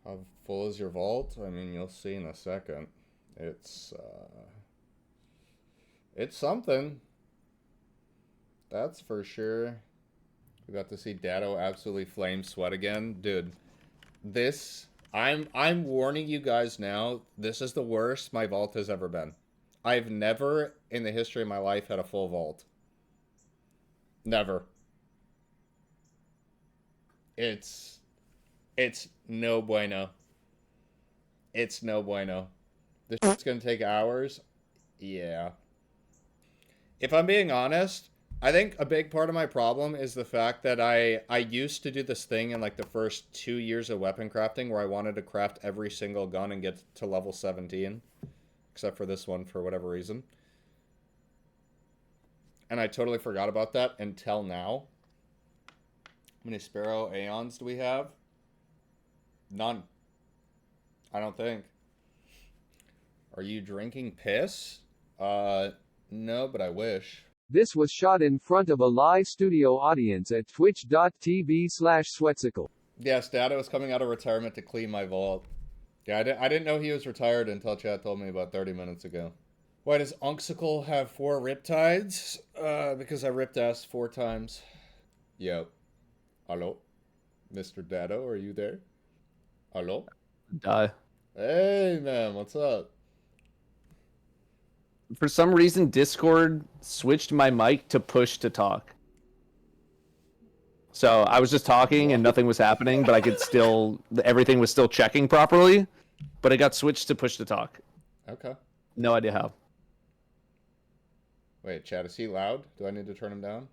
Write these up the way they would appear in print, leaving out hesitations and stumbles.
How full is your vault? I mean, you'll see in a second. It's it's something. That's for sure. We got to see Datto absolutely flame sweat again, dude. This I'm warning you guys now. This is the worst my vault has ever been. I've never in the history of my life had a full vault. Never. It's it's no bueno. It's no bueno. This shit's gonna take hours. Yeah. If I'm being honest, I think a big part of my problem is the fact that I used to do this thing in like the first 2 years of weapon crafting where I wanted to craft every single gun and get to level 17, except for this one for whatever reason. And I totally forgot about that until now. How many Sparrow Aeons do we have? None. I don't think. Are you drinking piss? No, but I wish. This was shot in front of a live studio audience at twitch.tv/Sweatcicle. Yes, Datto is coming out of retirement to clean my vault. Yeah, I didn't know he was retired until Chad told me about 30 minutes ago. Why does Unksicle have 4 riptides? Because I ripped ass 4 times. Yo. Hello? Mr. Datto, are you there? Hello? Die. Hey, man, what's up? For some reason, Discord switched my mic to push to talk. So I was just talking and nothing was happening, but I could still, everything was still checking properly, but it got switched to push to talk. Okay. No idea how. Wait, Chad, is he loud? Do I need to turn him down?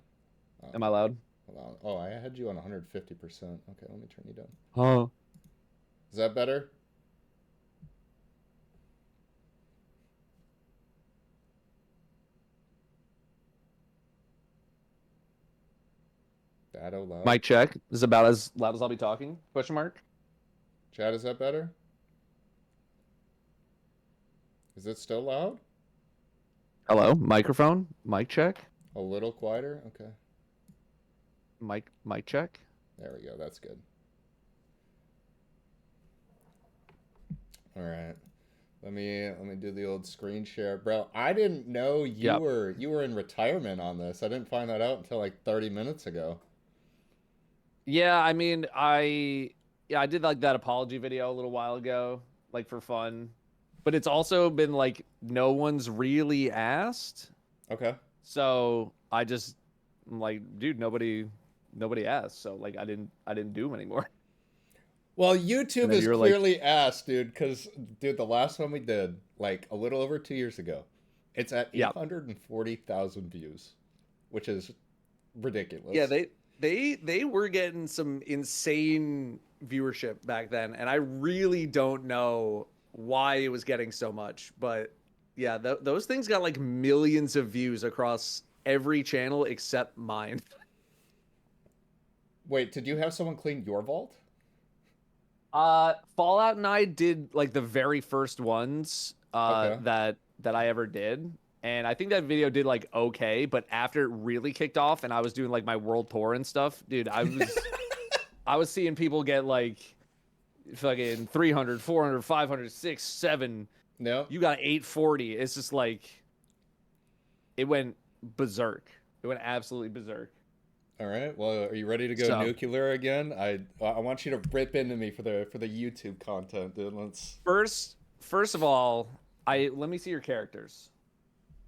Am I loud? Hold on. Oh, I had you on 150%. Okay, let me turn you down. Oh. Is that better? Datto loud? Mic check. This is about as loud as I'll be talking? Question mark. Chad, is that better? Is it still loud? Hello? Microphone? Mic check? A little quieter? Okay. Mic check? There we go. That's good. All right. Let me do the old screen share. Bro, I didn't know you were in retirement on this. I didn't find that out until like 30 minutes ago. Yeah, I mean, I did like that apology video a little while ago, like for fun. But it's also been like no one's really asked. Okay. So I'm like, dude, nobody asked. So like I didn't do them anymore. Well, YouTube has you're clearly asked, dude, because, dude, the last one we did, like, a little over 2 years ago, it's at 840,000 views, which is ridiculous. Yeah, they were getting some insane viewership back then, and I really don't know why it was getting so much, but yeah, those things got like millions of views across every channel except mine. Wait, did you have someone clean your vault? Fallout and I did like the very first ones Okay. that I ever did. And I think that video did like okay, but after it really kicked off and I was doing like my world tour and stuff, dude, I was seeing people get like fucking 300, 400, 500, 6, 7. No. You got 840. It's just like it went berserk. It went absolutely berserk. All right. Well, are you ready to go nuclear again? I want you to rip into me for the YouTube content, dude. Let's First of all, let me see your characters.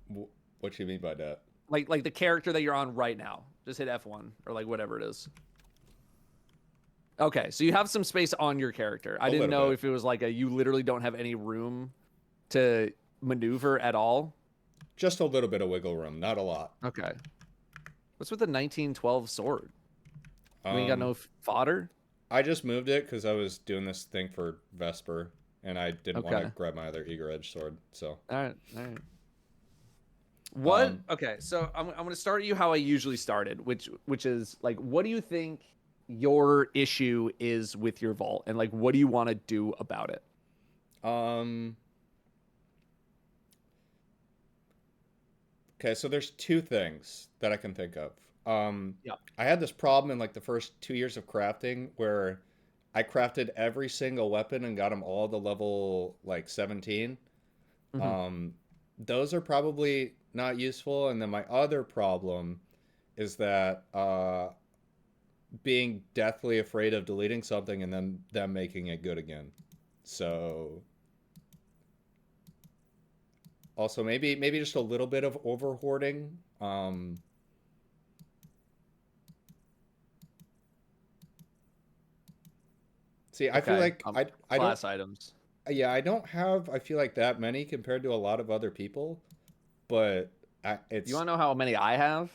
What do you mean by that? Like the character that you're on right now. Just hit F1 or like whatever it is. Okay, so you have some space on your character. I didn't know if it was like you literally don't have any room to maneuver at all. Just a little bit of wiggle room, not a lot. Okay. What's with the 1912 sword? You got no fodder? I just moved it because I was doing this thing for Vesper, and I didn't want to grab my other eager edge sword. So. All right. What? Okay, so I'm going to start you how I usually started, which is like, what do you think your issue is with your vault, and like, what do you want to do about it? Okay, so there's 2 things that I can think of. I had this problem in like the first 2 years of crafting where I crafted every single weapon and got them all to level like 17. Mhm. Those are probably not useful. And then my other problem is that being deathly afraid of deleting something and then them making it good again. So also maybe just a little bit of over hoarding. See, I feel Okay. like I don't Class items. yeah, I don't have I feel like that many compared to a lot of other people, but You it's want to know how many I have?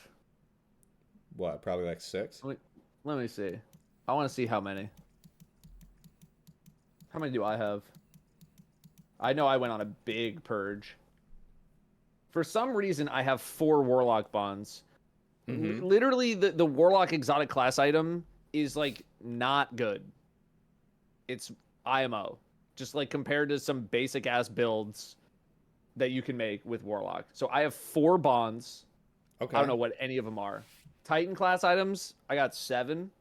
what, probably like 6. Let me see. I want to see how many. How many do I have? I know I went on a big purge. For some reason, I have 4 warlock bonds. Mhm. Literally, the warlock exotic class item is like not good. It's IMO, just like compared to some basic ass builds that you can make with warlock. So I have 4 bonds. I don't Okay. know what any of them are. Titan class items, I got 7.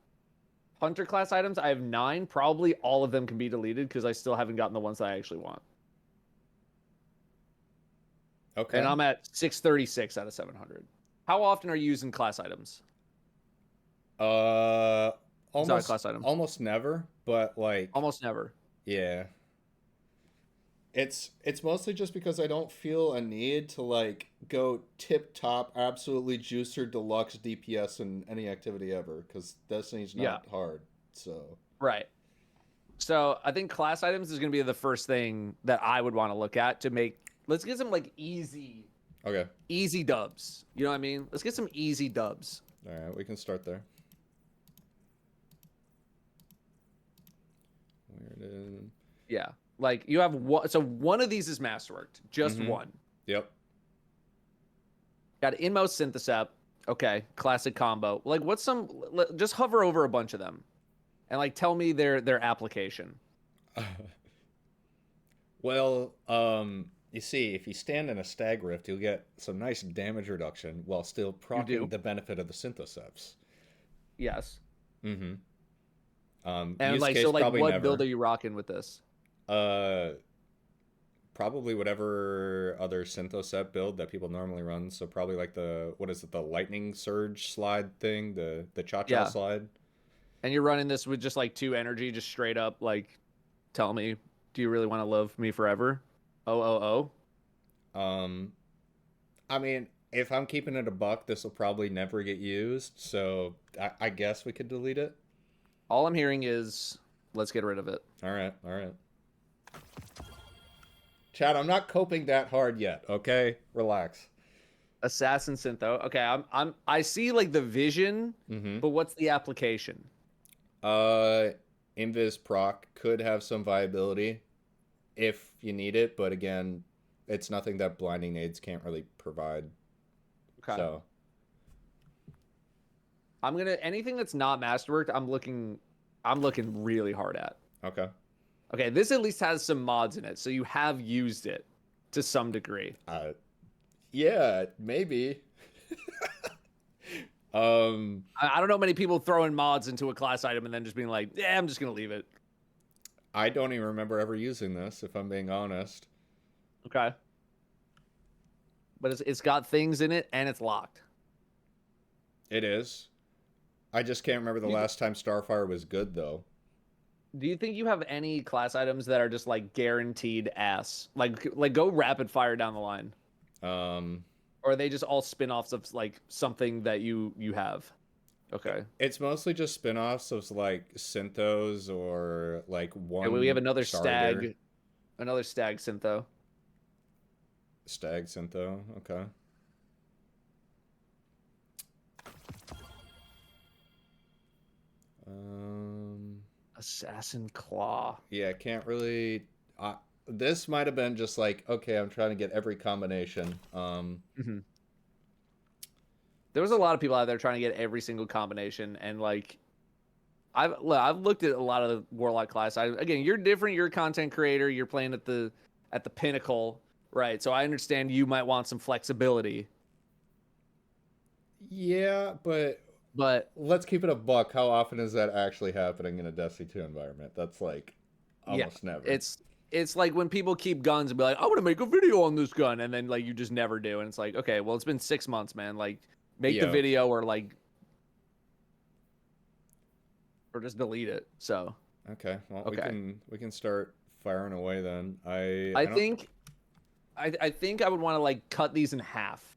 Hunter class items, I have 9. Probably all of them can be deleted because I still haven't gotten the ones that I actually want. And Okay. I'm at 636 out of 700. How often are you using class items? Uh Exotic almost class items? almost never, but like Almost never. yeah. It's mostly just because I don't feel a need to like go tip top absolutely juicer deluxe DPS in any activity ever cuz Destiny's Yeah, not hard. So, right. So I think class items is going to be the first thing that I would want to look at to make. Let's get some like okay. easy dubs. You know what I mean? Let's get some easy dubs. All right, we can start there. Where it is. Yeah, like you have one. So one of these is masterworked, just Mhm. one. Yep. Got inmost synthesep. Okay, classic combo. Like, what's some? Just hover over a bunch of them, and like tell me their application. Well, you see, if you stand in a stag rift, you'll get some nice damage reduction while still You proccing do, the benefit of the syntheseps. yes. Mm-hmm. And Use like, so case like, probably what build never. are you rocking with this? Uh, Probably whatever other synthosep build that people normally run. So probably like the what is it, the lightning surge slide thing, the cha cha Yeah, slide. and you're running this with just like 2 energy, just straight up like, tell me, do you really want to love me forever? Oh oh Um, I mean, if I'm keeping it a buck, this will probably never get used. So I guess we could delete it. All I'm hearing is, let's get rid of it. All right, all right. Chad, I'm not coping that hard yet. Okay, relax. Assassin Syntho. Okay, I see like the vision, Mm-hmm. but what's the application? Uh, Invis proc could have some viability if you need it, but again, it's nothing that blinding nades can't really provide. Okay. So, I'm gonna anything that's not masterworked, I'm looking really hard at. okay. Okay, this at least has some mods in it, so you have used it to some degree. Yeah, maybe. um, I don't know many people throwing mods into a class item and then just being like, yeah, I'm just gonna leave it. I don't even remember ever using this, if I'm being honest. Okay. But it's got things in it and it's locked. It is. I just can't remember the You, last time Starfire was good, though. do you think you have any class items that are just like guaranteed ass? Like go rapid fire down the line. Um, Or are they just all spin-offs of like something that you have? Okay. it's mostly just spin-offs of like Synthos or like And we have one starter another stag syntho. stag Syntho. Okay. Um, Assassin claw. yeah, can't really. This might have been just like, okay, I'm trying to get every combination. Mm-hmm. There was a lot of people out there trying to get every single combination, and like I've looked at a lot of the warlock class. Again, you're different. You're a content creator. You're playing at the pinnacle, right? So I understand you might want some flexibility. Yeah, but But let's keep it a buck. How often is that actually happening in a Destiny 2 environment? That's like yeah, almost never. it's like when people keep guns and be like, I want to make a video on this gun, and then like you just never do, and it's like, okay, well, it's been 6 months, man. Like, make the Yo, video or just delete it. So okay. Well, okay, we can start firing away then. I I don't. think I think I would want to like cut these in half.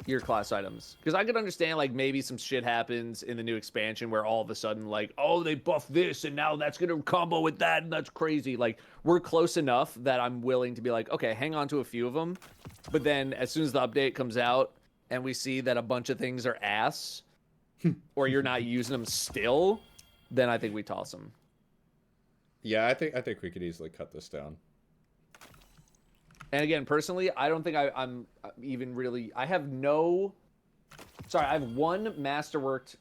Your class items, because I could understand like maybe some shit happens in the new expansion where all of a sudden like, oh, they buff this and now that's gonna combo with that, and that's crazy. Like, we're close enough that I'm willing to be like, okay, hang on to a few of them, but then as soon as the update comes out and we see that a bunch of things are ass or you're not using them still, then I think we toss them. Yeah, I think we could easily cut this down. And again, personally, I don't think I'm even really. I have no. Sorry, I have one masterworked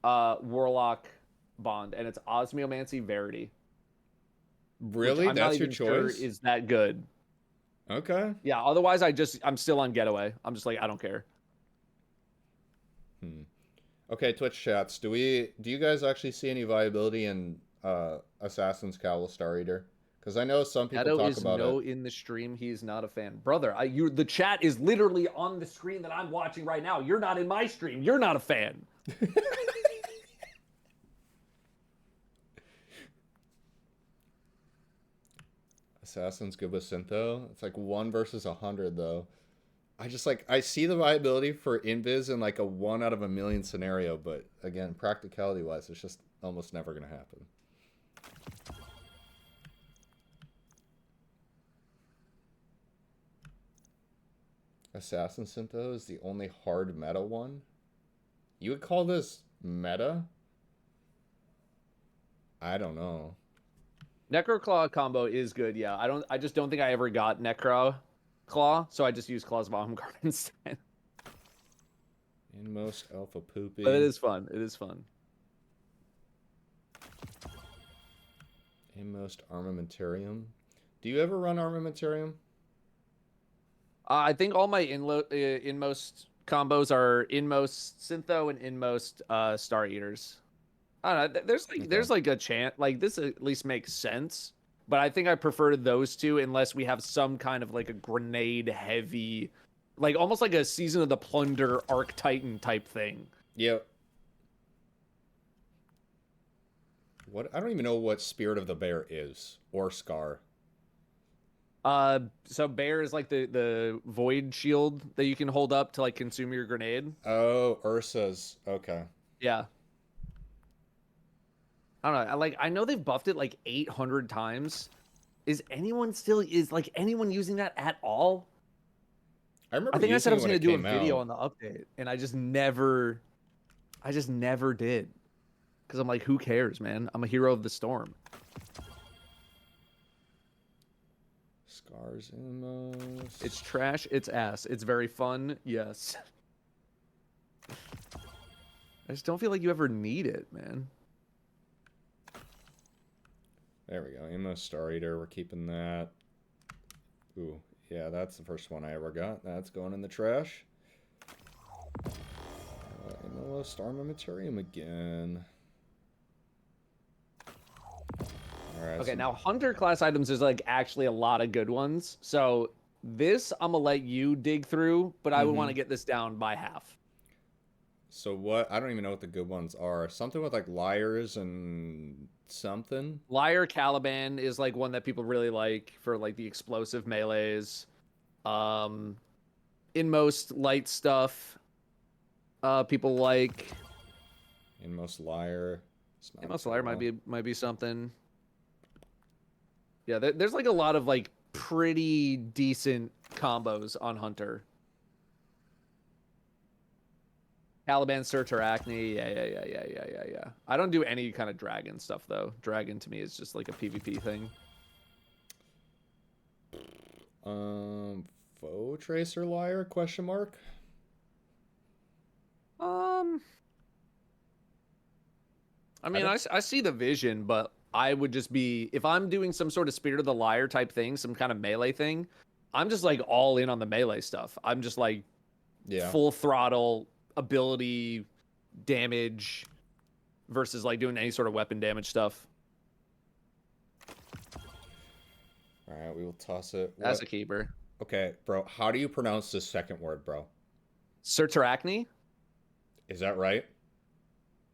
warlock bond, and it's Osmiomancy Verity. Really? I'm That's not your even sure choice? is that good. Okay. Yeah, otherwise I'm still on getaway. I'm just like, I don't care. Hmm. Okay, Twitch chats. Do you guys actually see any viability in Assassin's Cowl Star Eater? Because I know some people Datto talk is about it. no in the stream. He is not a fan, brother. The chat is literally on the screen that I'm watching right now. You're not in my stream. You're not a fan. Assassin's good with Syntho. It's like 1 versus 100 though. I see the viability for invis in like a 1 out of a million scenario, but again, practicality wise, it's just almost never gonna happen. Assassin Syntho is the only hard meta one. You would call this meta? I don't know. Necroclaw combo is good, yeah. I just don't think I ever got Necro Claw, so I just use Claws of Guard instead. Inmost alpha poopy. But it is fun. It is fun. Inmost armamentarium. Do you ever run armamentarium? I think all my inmost combos are inmost Syntho and inmost Star Eaters. I don't know. There's like a chance like this at least makes sense, but I think I prefer those two unless we have some kind of like a grenade heavy, like almost like a Season of the Plunder Arc Titan type thing. Yep. What? I don't even know what Spirit of the Bear is or Scar. So bear is like the void shield that you can hold up to like consume your grenade. Oh, Ursa's. Okay. Yeah. I don't know. I know they've buffed it like 800 times. Is anyone using that at all? I remember. I think I said I was going to do a video on the update, and I just never did. Because I'm like, who cares, man? I'm a hero of the storm. Scars inmost. It's trash. It's ass. It's very fun. Yes. I just don't feel like you ever need it, man. There we go. Inmost Star Eater. We're keeping that. Ooh, yeah, that's the first one I ever got. That's going in the trash. Inmost armamentarium again. Alright, Okay, now Hunter class items is like actually a lot of good ones. So this I'm gonna let you dig through, but I would want to get this down by half. So what? I don't even know what the good ones are. Something with like liars and something. Liar Caliban is like one that people really like for like the explosive melees. Inmost light stuff. People like Inmost liar. Inmost liar might be something. Yeah, there's like a lot of like pretty decent combos on Hunter. Caliban Search Arachne, yeah. I don't do any kind of dragon stuff though. Dragon to me is just like a PvP thing. Foe Tracer Liar? Question mark. I mean, I see the vision, but I would just be if I'm doing some sort of Spirit of the Liar type thing, some kind of melee thing. I'm just like all in on the melee stuff. I'm just like full throttle. ability damage versus like doing any sort of weapon damage stuff. All right, we will toss it. As a keeper. Okay, bro. How do you pronounce this second word, bro? Sertarachne? Is that right?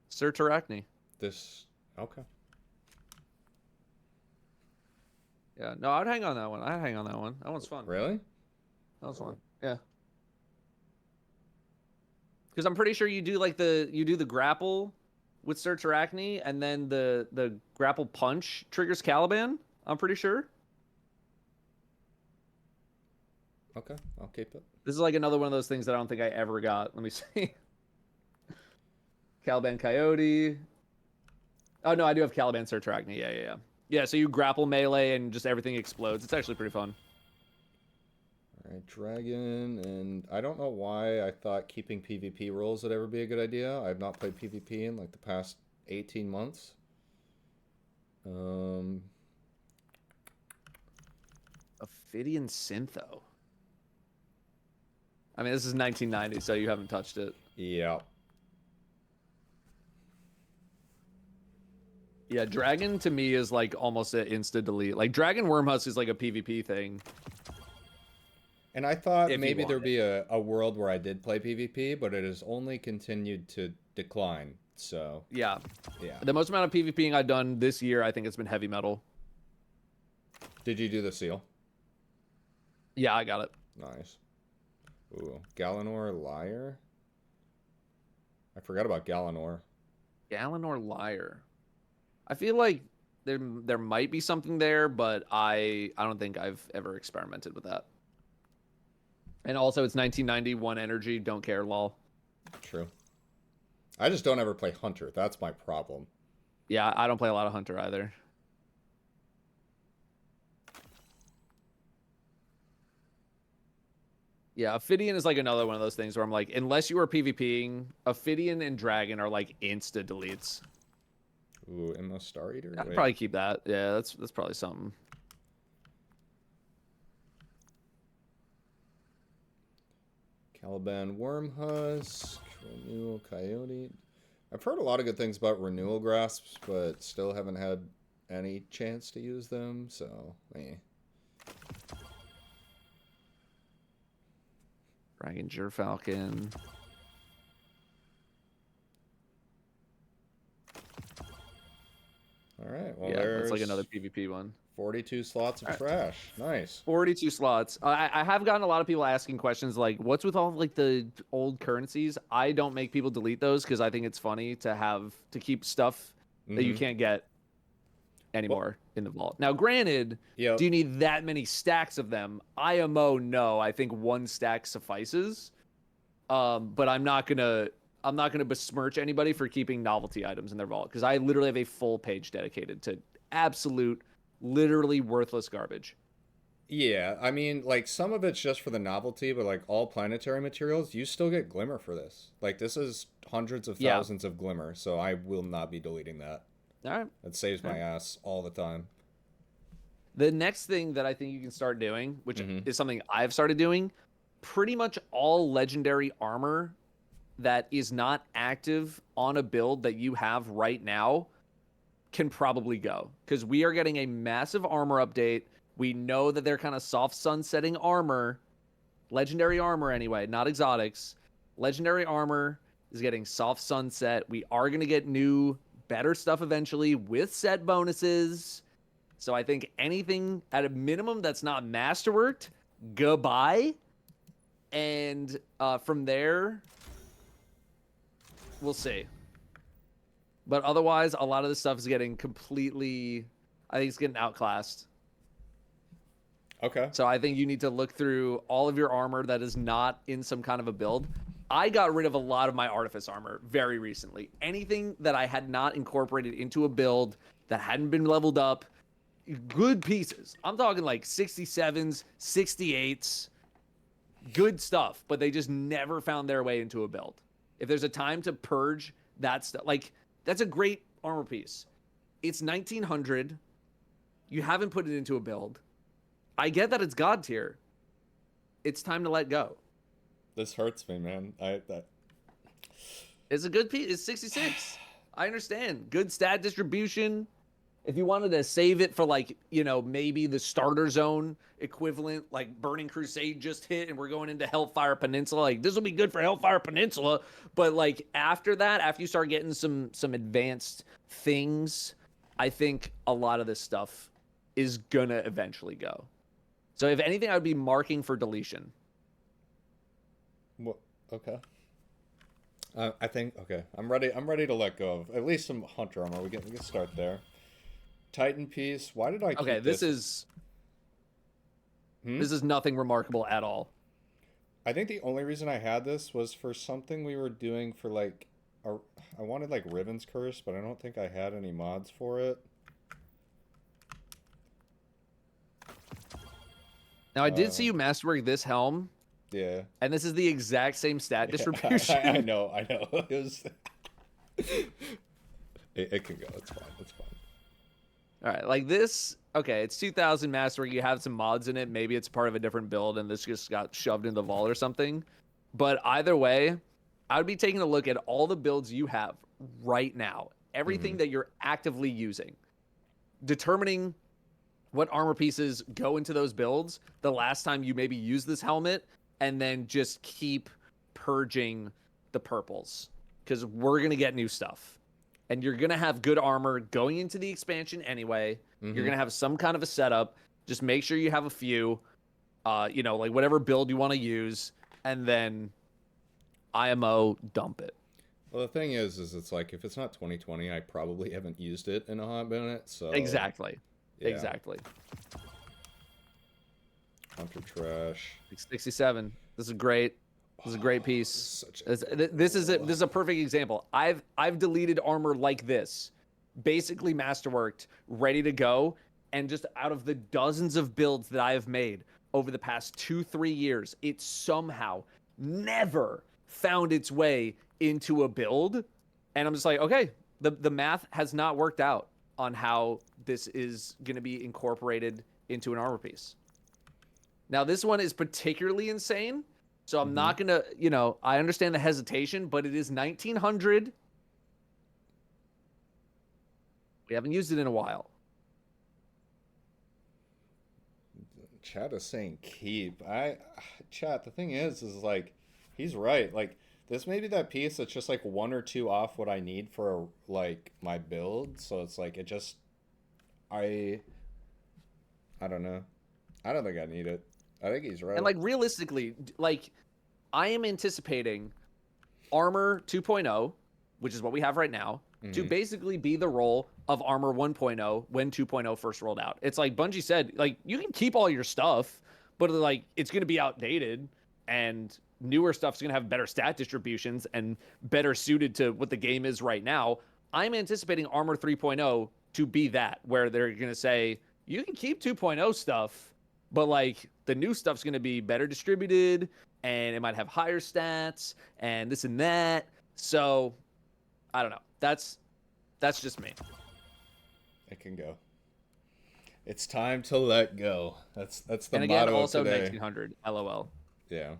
Sertarachne. This. Okay. Yeah, no, I'd hang on that one. I'd hang on that one. That one's fun. Really? That was fun. Yeah. Because I'm pretty sure you do like the grapple with Sertarachne, and then the grapple punch triggers Caliban. I'm pretty sure. Okay, I'll keep it. This is like another one of those things that I don't think I ever got. Let me see. Caliban Coyote. Oh no, I do have Caliban Sertarachne. Yeah. Yeah, so you grapple melee and just everything explodes. It's actually pretty fun. All right, dragon, and I don't know why I thought keeping PvP rules would ever be a good idea. I've not played PvP in like the past 18 months. Ophidian Syntho. I mean, this is 1990, so you haven't touched it. Yeah. Yeah, Dragon to me is like almost an insta delete. Like Dragon Wormhusk is like a PvP thing. And I thought If maybe you there'd want be a world where I did play PvP, but it has only continued to decline. So Yeah. yeah. The most amount of PvPing I've done this year, I think it's been heavy metal. Did you do the seal? Yeah, I got it. Nice. Ooh, Galanor Liar. I forgot about Galanor. Galanor Liar. I feel like there might be something there, but I don't think I've ever experimented with that. And also, it's 1991 energy. Don't care, lol. True. I just don't ever play Hunter. That's my problem. Yeah, I don't play a lot of Hunter either. Yeah, Ophidian is like another one of those things where I'm like, unless you are PvPing, Ophidian and Dragon are like insta deletes. Ooh, Immo Star Eater? I'd Wait. probably keep that. Yeah, that's probably something. Caliban Wormhusk, Renewal Coyote. I've heard a lot of good things about Renewal Grasps, but still haven't had any chance to use them, so Dragon Gerfalcon. All right, well, Yeah, there's that's like another PvP one. 42 slots of trash. Nice. 42 slots. I have gotten a lot of people asking questions like, what's with all like the old currencies? I don't make people delete those because I think it's funny to keep stuff that you can't get anymore in the vault. Now, granted, do you need that many stacks of them? IMO, no. I think one stack suffices. But I'm not gonna besmirch anybody for keeping novelty items in their vault because I literally have a full page dedicated to absolute, literally worthless garbage. Yeah, I mean, like, some of it's just for the novelty, but, like, all planetary materials, you still get Glimmer for this. Like, this is hundreds of thousands of Glimmer, so I will not be deleting that. All right. That saves my ass all the time. The next thing that I think you can start doing, which is something I've started doing, pretty much all legendary armor that is not active on a build that you have right now can probably go. Because we are getting a massive armor update. We know that they're kind of soft sunsetting armor. Legendary armor anyway, not exotics. Legendary armor is getting soft sunset. We are going to get new, better stuff eventually with set bonuses. So I think anything at a minimum that's not masterworked, goodbye. And from there, we'll see. But otherwise, a lot of this stuff is getting completely, I think it's getting outclassed. Okay. So I think you need to look through all of your armor that is not in some kind of a build. I got rid of a lot of my artifice armor very recently. Anything that I had not incorporated into a build that hadn't been leveled up, good pieces. I'm talking like 67s, 68s, good stuff, but they just never found their way into a build. If there's a time to purge that stuff, like, that's a great armor piece. It's 1900. You haven't put it into a build. I get that it's God tier. It's time to let go. This hurts me, man. It's a good piece. It's 66. I understand. Good stat distribution. If you wanted to save it for like, maybe the starter zone equivalent, like Burning Crusade just hit and we're going into Hellfire Peninsula, like this will be good for Hellfire Peninsula. But like after that, after you start getting some advanced things, I think a lot of this stuff is gonna eventually go. So if anything, I would be marking for deletion. What? Okay. I think okay. I'm ready. I'm ready to let go of at least some hunter armor. We can start there. Titan piece. Why did I keep Okay, this? this is nothing remarkable at all. I think the only reason I had this was for something we were doing for like I wanted like Riven's Curse, but I don't think I had any mods for it. Now I did see you masterwork this helm. Yeah. And this is the exact same stat distribution. I know. It was. it can go. It's fine. It's fine. All right, like this. Okay, it's 2000 masterwork. You have some mods in it. Maybe it's part of a different build, and this just got shoved in the vault or something. But either way, I would be taking a look at all the builds you have right now, everything that you're actively using, determining what armor pieces go into those builds the last time you maybe use this helmet, and then just keep purging the purples because we're going to get new stuff. And you're going to have good armor going into the expansion anyway. You're going to have some kind of a setup. Just make sure you have a few, like whatever build you want to use, and then IMO dump it. Well, the thing is it's like if it's not 2020, I probably haven't used it in a hot minute. So Exactly. Yeah. Exactly. Hunter trash. 67. This is great. This is a great piece. This is a perfect example. I've deleted armor like this, basically masterworked, ready to go, and just out of the dozens of builds that I have made over the past 2-3 years, it somehow never found its way into a build, and I'm just like, okay, the math has not worked out on how this is going to be incorporated into an armor piece. Now, this one is particularly insane. So I'm not going to, I understand the hesitation, but it is 1900. We haven't used it in a while. Chat is saying keep. Chat, the thing is like, he's right. Like, this may be that piece that's just like 1 or 2 off what I need for like my build. So it's like, I don't know. I don't think I need it. I think he's right. And like realistically, like I am anticipating Armor 2.0, which is what we have right now, to basically be the role of Armor 1.0 when 2.0 first rolled out. It's like Bungie said, like you can keep all your stuff, but like it's going to be outdated and newer stuff's going to have better stat distributions and better suited to what the game is right now. I'm anticipating Armor 3.0 to be that, where they're going to say, you can keep 2.0 stuff, but like the new stuff's going to be better distributed and it might have higher stats and this and that. So I don't know. That's just me. It can go. It's time to let go. That's the and again, motto also of today. 1900. LOL. Yeah.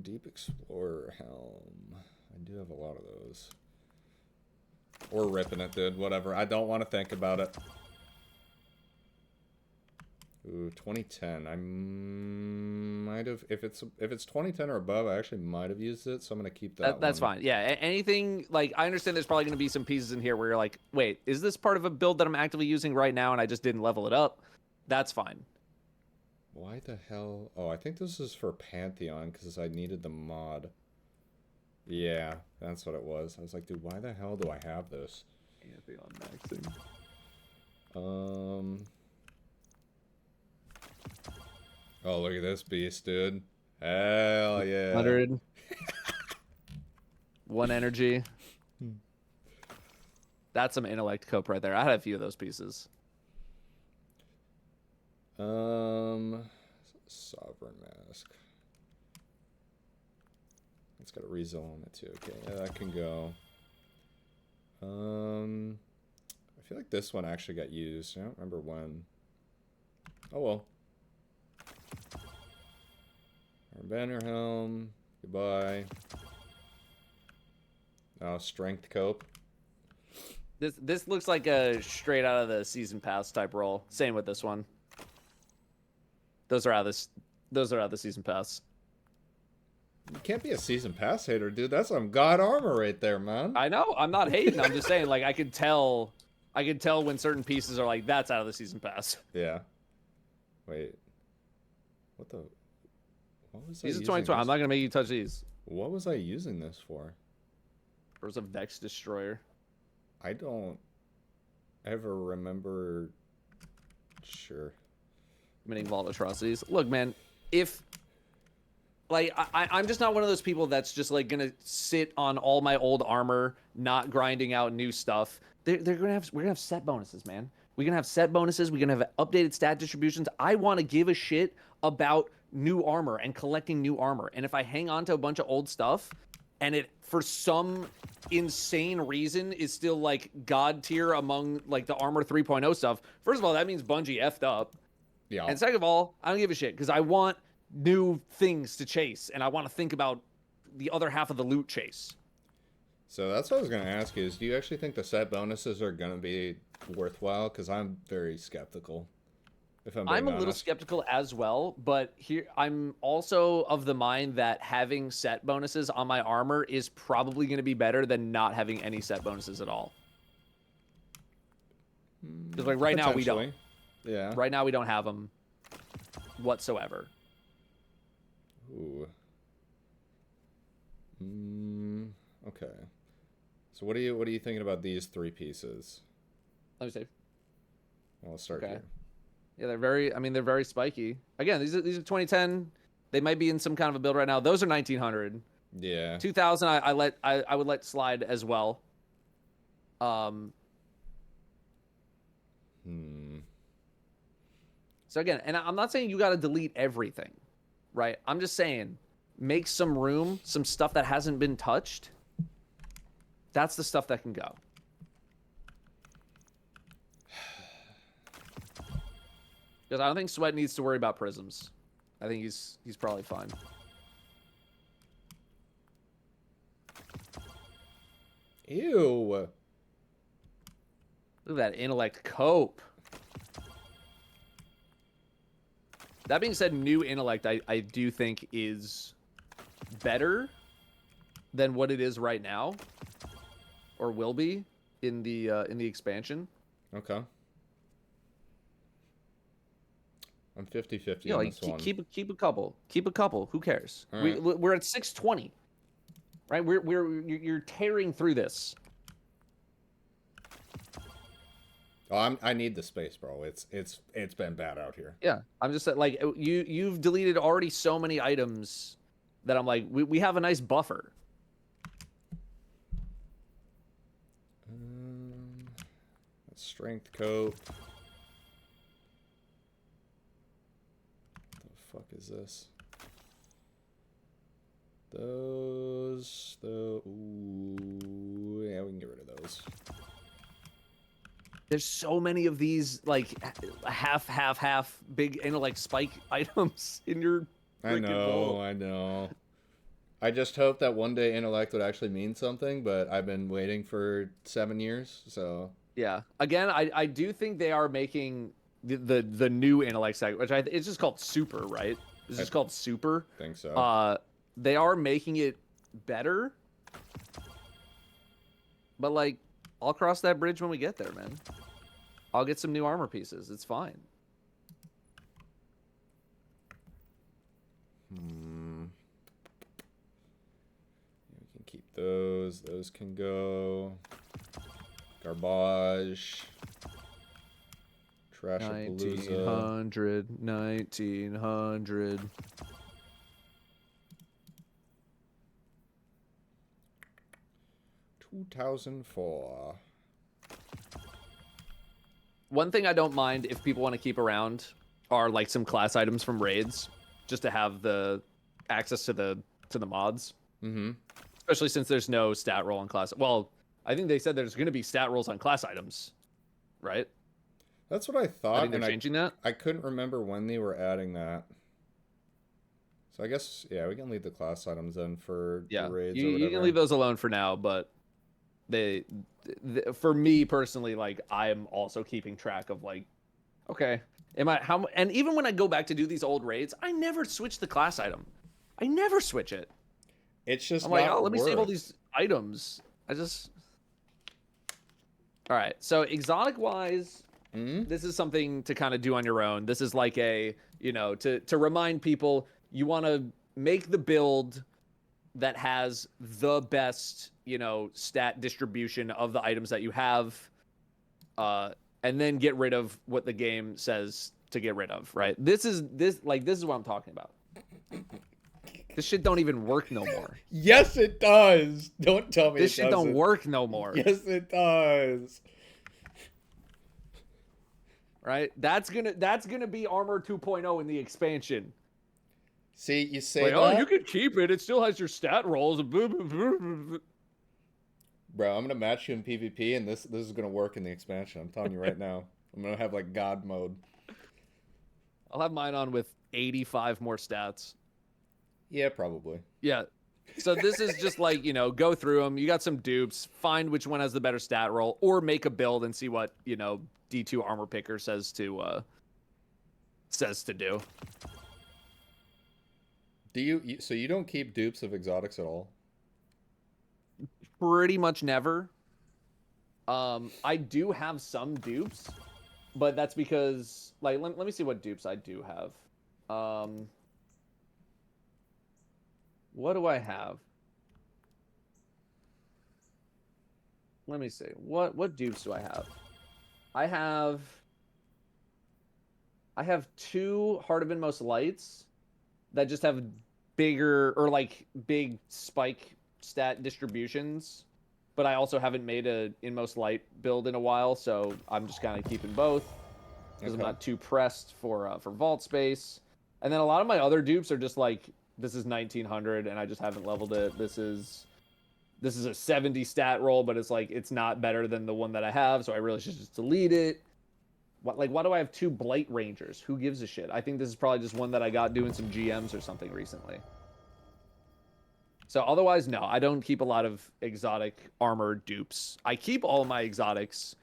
Deep Explorer helm. I do have a lot of those. Or ripping it, dude. Whatever. I don't want to think about it. Ooh, 2010. I might have, if it's 2010 or above, I actually might have used it, so I'm gonna keep that. That's fine. Yeah, anything like I understand. There's probably gonna be some pieces in here where you're like, wait, is this part of a build that I'm actively using right now and I just didn't level it up? That's fine. Why the hell? Oh, I think this is for Pantheon because I needed the mod. Yeah, that's what it was. I was like, dude, why the hell do I have this? Pantheon maxing. Oh, look at this beast, dude. Hell yeah. 100. 1 energy. That's some intellect cope right there. I had a few of those pieces. Sovereign Mask. It's got a rezone on it too. Okay, yeah, that can go. I feel like this one actually got used. I don't remember when. Oh well. Our banner helm. Goodbye. Oh, strength cope. This looks like a straight out of the season pass type roll. Same with this one. Those are out of the season pass. You can't be a season pass hater, dude. That's some god armor right there, man. I know. I'm not hating. I'm just saying, like, I could tell when certain pieces are like, that's out of the season pass. Yeah. Wait. What was These I are using 2020. I'm this? not gonna make you touch these. What was I using this for? There was a Vex Destroyer. I don't ever remember. Sure. Committing Vault Atrocities. Look, man, if like I'm just not one of those people that's just like gonna sit on all my old armor, not grinding out new stuff. We're gonna have set bonuses, man. We're gonna have set bonuses. We're gonna have updated stat distributions. I want to give a shit about new armor and collecting new armor. And if I hang on to a bunch of old stuff, and it for some insane reason is still like god tier among like the armor 3.0 stuff, first of all, that means Bungie effed up. Yeah. And second of all, I don't give a shit because I want new things to chase, and I want to think about the other half of the loot chase. So that's what I was going to ask you is, do you actually think the set bonuses are going to be worthwhile? Because I'm very skeptical, if I'm being I'm a little honest. skeptical as well, but here I'm also of the mind that having set bonuses on my armor is probably going to be better than not having any set bonuses at all. Because like right now we don't. Yeah. Right now we don't have them whatsoever. Ooh. Okay. So what are you thinking about these three pieces? Let me see. Well, let's start Okay. here. Yeah, they're very spiky. Again, these are 2010. They might be in some kind of a build right now. Those are 1900. Yeah. 2000 I would let slide as well. So again, and I'm not saying you got to delete everything, right? I'm just saying make some room, some stuff that hasn't been touched. That's the stuff that can go. Because I don't think Sweat needs to worry about prisms. I think he's probably fine. Ew. Look at that intellect cope. That being said, new intellect I do think is better than what it is right now, or will be in the expansion. Okay. I'm 50-50 Yeah, on like this one. keep a couple. Keep a couple. Who cares? All right. We're at 620. Right? You're tearing through this. Oh, I need the space, bro. It's been bad out here. Yeah, I'm just like you've deleted already so many items that I'm like we have a nice buffer. Strength coat. What the fuck is this? Ooh, yeah, we can get rid of those. There's so many of these like half big intellect spike items in your freaking vault. I know. I just hope that one day intellect would actually mean something, but I've been waiting for 7 years, so. Yeah. Again, I do think they are making the new intellect site, which it's just called super, right? It's just called super. I think so. They are making it better. But like, I'll cross that bridge when we get there, man. I'll get some new armor pieces. It's fine. We can keep those. Those can go. Garbage. Trashapalooza. 1900. $2,004. One thing I don't mind if people want to keep around are like some class items from raids, just to have the access to the mods. Mm-hmm. Especially since there's no stat roll on class. Well, I think they said there's going to be stat rolls on class items, right? That's what I thought. I think they're changing that. I couldn't remember when they were adding that. So I guess, yeah, we can leave the class items then for the Yeah, raids you, or you whatever. can leave those alone for now, but for me personally, like I'm also keeping track of like, okay, am I and even when I go back to do these old raids, I never switch the class item. I never switch it. It's just I'm like, not oh, let me save all worth. these items. I just. All right, so exotic wise, Hmm? this is something to kind of do on your own. This is like a, to remind people you want to make the build that has the best, stat distribution of the items that you have, and then get rid of what the game says to get rid of, right? This is what I'm talking about. This shit don't even work no more. Yes, it does. Don't tell me This it shit doesn't. don't work no more. Yes, it does. Right? That's gonna be Armor 2.0 in the expansion. See, you say Like, that. oh, you can keep it. It still has your stat rolls. Bro, I'm gonna match you in PvP, and this is gonna work in the expansion. I'm telling you right now. I'm gonna have like God mode. I'll have mine on with 85 more stats. Yeah, probably. Yeah. So this is just like, go through them. You got some dupes, find which one has the better stat roll, or make a build and see what, D2 armor picker says to do. Do so you don't keep dupes of exotics at all? Pretty much never. I do have some dupes, but that's because like let me see what dupes I do have. What do I have? Let me see. What dupes do I have? I have 2 Heart of Inmost Lights that just have bigger or like big spike stat distributions, but I also haven't made a Inmost Light build in a while, so I'm just kind of keeping both because I'm not too pressed for vault space. And then a lot of my other dupes are just like, this is 1900 and I just haven't leveled it. This is a 70 stat roll, but it's like it's not better than the one that I have, so I really should just delete it. Why do I have 2 Blight Rangers? Who gives a shit? I think this is probably just one that I got doing some GMs or something recently. So otherwise, no, I don't keep a lot of exotic armor dupes. I keep all of my exotics,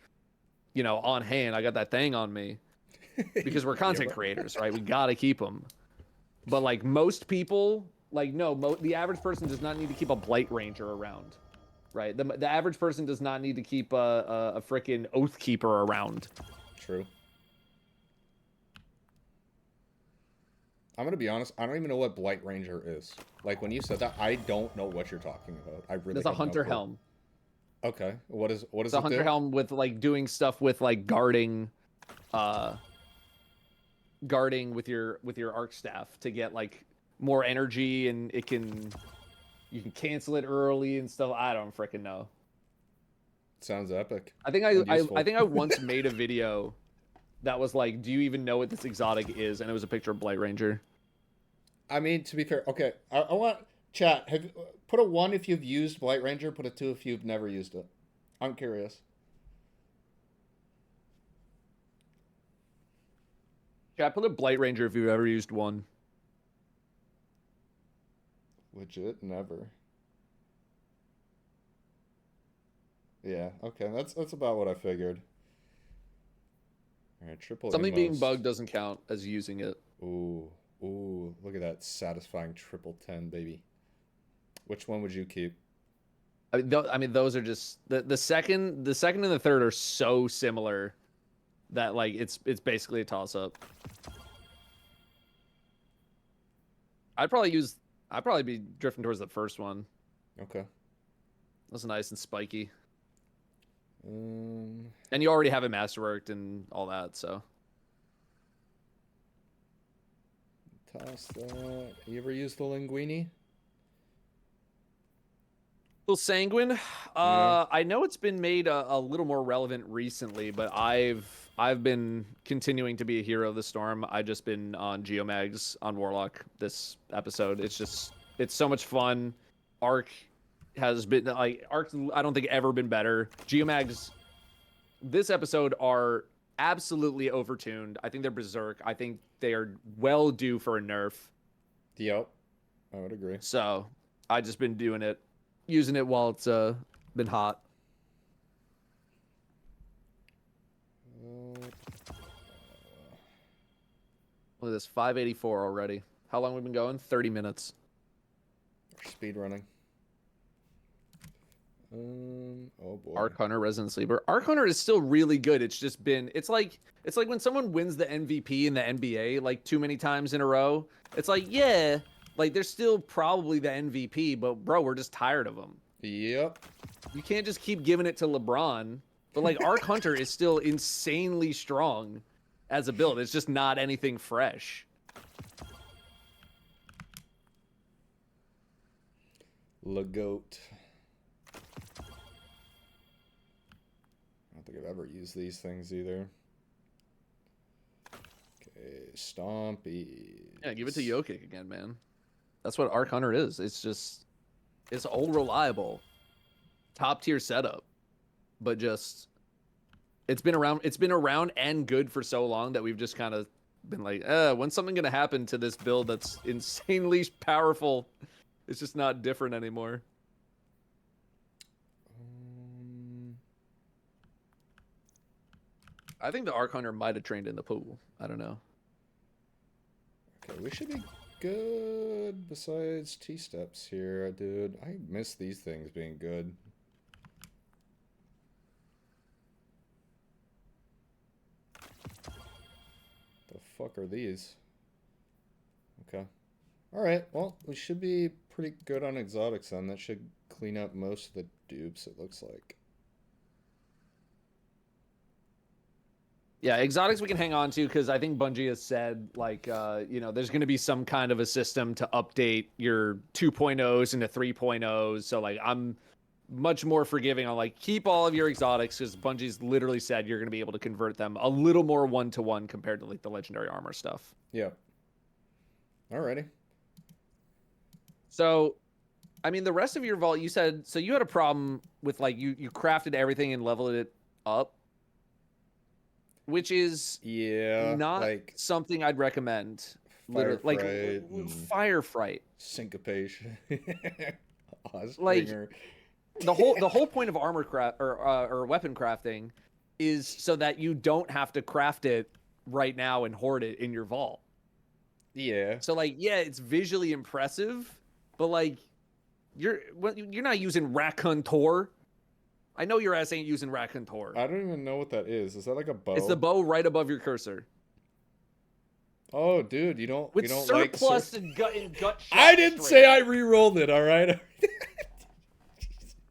on hand. I got that thing on me because we're content creators, right? We gotta keep them. But like most people, like no, the average person does not need to keep a Blight Ranger around, right? The average person does not need to keep a freaking Oathkeeper around. True. I'm gonna be honest. I don't even know what Blight Ranger is. Like when you said that, I don't know what you're talking about. I really. There's a have no Hunter clue. Helm. Okay. What is It's it a Hunter do? Helm with like doing stuff with like guarding with your arc staff to get like more energy, and you can cancel it early and stuff. I don't freaking know. Sounds epic. I think And useful. I think I once made a video that was like, do you even know what this exotic is? And it was a picture of Blight Ranger. I mean, to be fair, okay. I want chat. Put a 1 if you've used Blight Ranger. Put a 2 if you've never used it. I'm curious. Yeah, I put a Blight Ranger if you've ever used one. Legit, never. Yeah. Okay. That's about what I figured. All right. Triple. Something being Inmost. bugged doesn't count as using it. Ooh. Ooh. Look at that satisfying triple 10, baby. Which one would you keep? I mean, those are just the second and the third are so similar that like it's basically a toss up. I'd probably be drifting towards the first one. Okay. That's nice and spiky. Um, And you already have it masterworked and all that, so. Toss that. You ever use the linguini? Little sanguine. Yeah. I know it's been made a little more relevant recently, but I've been continuing to be a hero of the storm. I've just been on Geomags on Warlock this episode. It's so much fun. Arc has been like Arc's I don't think ever been better. Geomags this episode are absolutely overtuned. I think they're berserk. I think they are well due for a nerf. Yep. I would agree. So I just been using it while it's been hot. Look at this, 584 already. How long have we been going? 30 minutes. Speed running. Oh boy. Arc Hunter, Resident Sleeper. Arc Hunter is still really good. It's just been it's like when someone wins the MVP in the NBA like too many times in a row. It's like, yeah, like they're still probably the MVP, but bro, we're just tired of them. Yep. You can't just keep giving it to LeBron. But like Arc Hunter is still insanely strong as a build. It's just not anything fresh. Goat. I don't think I've ever used these things either. Okay, Stompy. Yeah, give it to Jokic again, man. That's what Arc Hunter is. It's all reliable. Top tier setup. But just it's been around and good for so long that we've just kind of been like, when's something gonna happen to this build that's insanely powerful? It's just not different anymore. I think the Arc Hunter might have trained in the pool. I don't know. Okay, we should be good besides T-steps here, dude. I miss these things being good. The fuck are these? Okay. Alright, well, we should be pretty good on exotics then. That should clean up most of the dupes, it looks like. Yeah, exotics we can hang on to because I think Bungie has said, like, there's going to be some kind of a system to update your 2.0s into 3.0s. So, like, I'm much more forgiving on, like, keep all of your exotics because Bungie's literally said you're going to be able to convert them a little more one-to-one compared to, like, the legendary armor stuff. Yeah. Alrighty. So, I mean, the rest of your vault, you said, so you had a problem with, like, you crafted everything and leveled it up. Which is not like something I'd recommend. Literally, like fire fright, syncopation, like the whole point of armor craft or weapon crafting is so that you don't have to craft it right now and hoard it in your vault. Yeah. So like, yeah, it's visually impressive, but like, you're not using Raconteur. I know your ass ain't using Raconteur. I don't even know what that is. Is that like a bow? It's the bow right above your cursor. Oh, dude, you don't surplus like and gut shot I didn't say I re-rolled it, all right?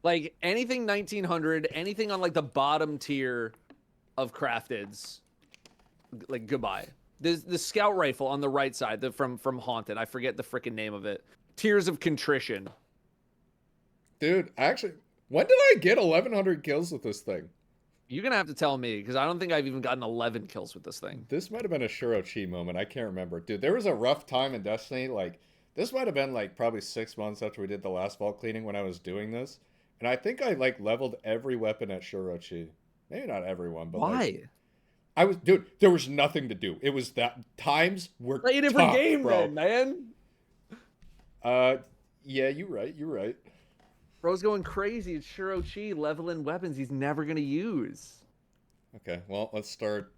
Like anything 1900, anything on like the bottom tier of crafteds, like goodbye. There's the scout rifle on the right side, from Haunted. I forget the freaking name of it. Tears of Contrition. Dude, actually, when did I get 1,100 kills with this thing? You're going to have to tell me, because I don't think I've even gotten 11 kills with this thing. This might have been a Shirochi moment. I can't remember. Dude, there was a rough time in Destiny. Like, this might have been, like, probably 6 months after we did the last vault cleaning when I was doing this. And I think I, like, leveled every weapon at Shirochi. Maybe not everyone, but, why? Like, dude, there was nothing to do. It was that times were play a different tough, game, bro. then, man. Yeah, you're right. Bro's going crazy. It's Shirochi leveling weapons he's never going to use. Okay, well, let's start.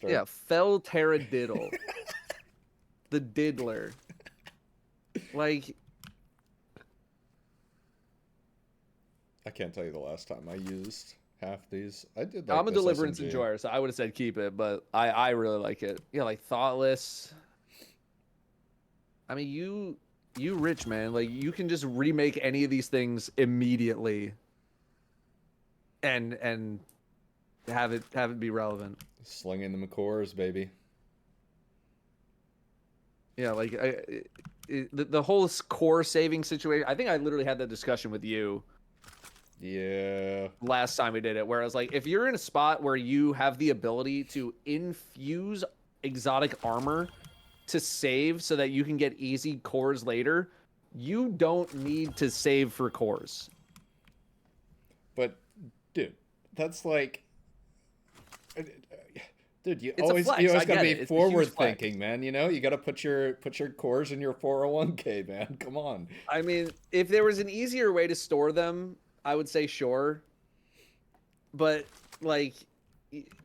Yeah, Fell Terradiddle. The Diddler. Like, I can't tell you the last time I used half these. I did like I'm a this Deliverance SMG. enjoyer, so I would have said keep it, but I really like it. Yeah, like Thoughtless. I mean, you rich, man. Like, you can just remake any of these things immediately and have it be relevant. Slinging the McCores, baby. Yeah, like the whole core saving situation. I think I literally had that discussion with you. Yeah. Last time we did it, where I was like, if you're in a spot where you have the ability to infuse exotic armor to save so that you can get easy cores later, you don't need to save for cores. But, dude, that's like... Dude, you It's a always flex. you I always gotta get be it. It's a huge forward flex. thinking, man. You know, you gotta put your cores in your 401k, man. Come on. I mean, if there was an easier way to store them, I would say sure. But like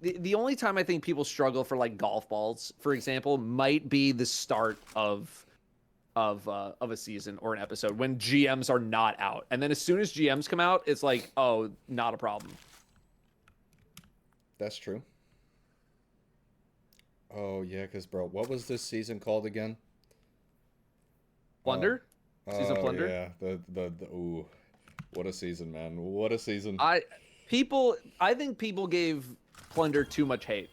the only time I think people struggle for like golf balls, for example, might be the start of a season or an episode when GMs are not out. And then as soon as GMs come out, it's like, oh, not a problem. That's true. Oh yeah, cause bro, what was this season called again? Oh, Plunder? Season oh Plunder? yeah, the ooh, what a season, man! What a season! I I think people gave Plunder too much hate.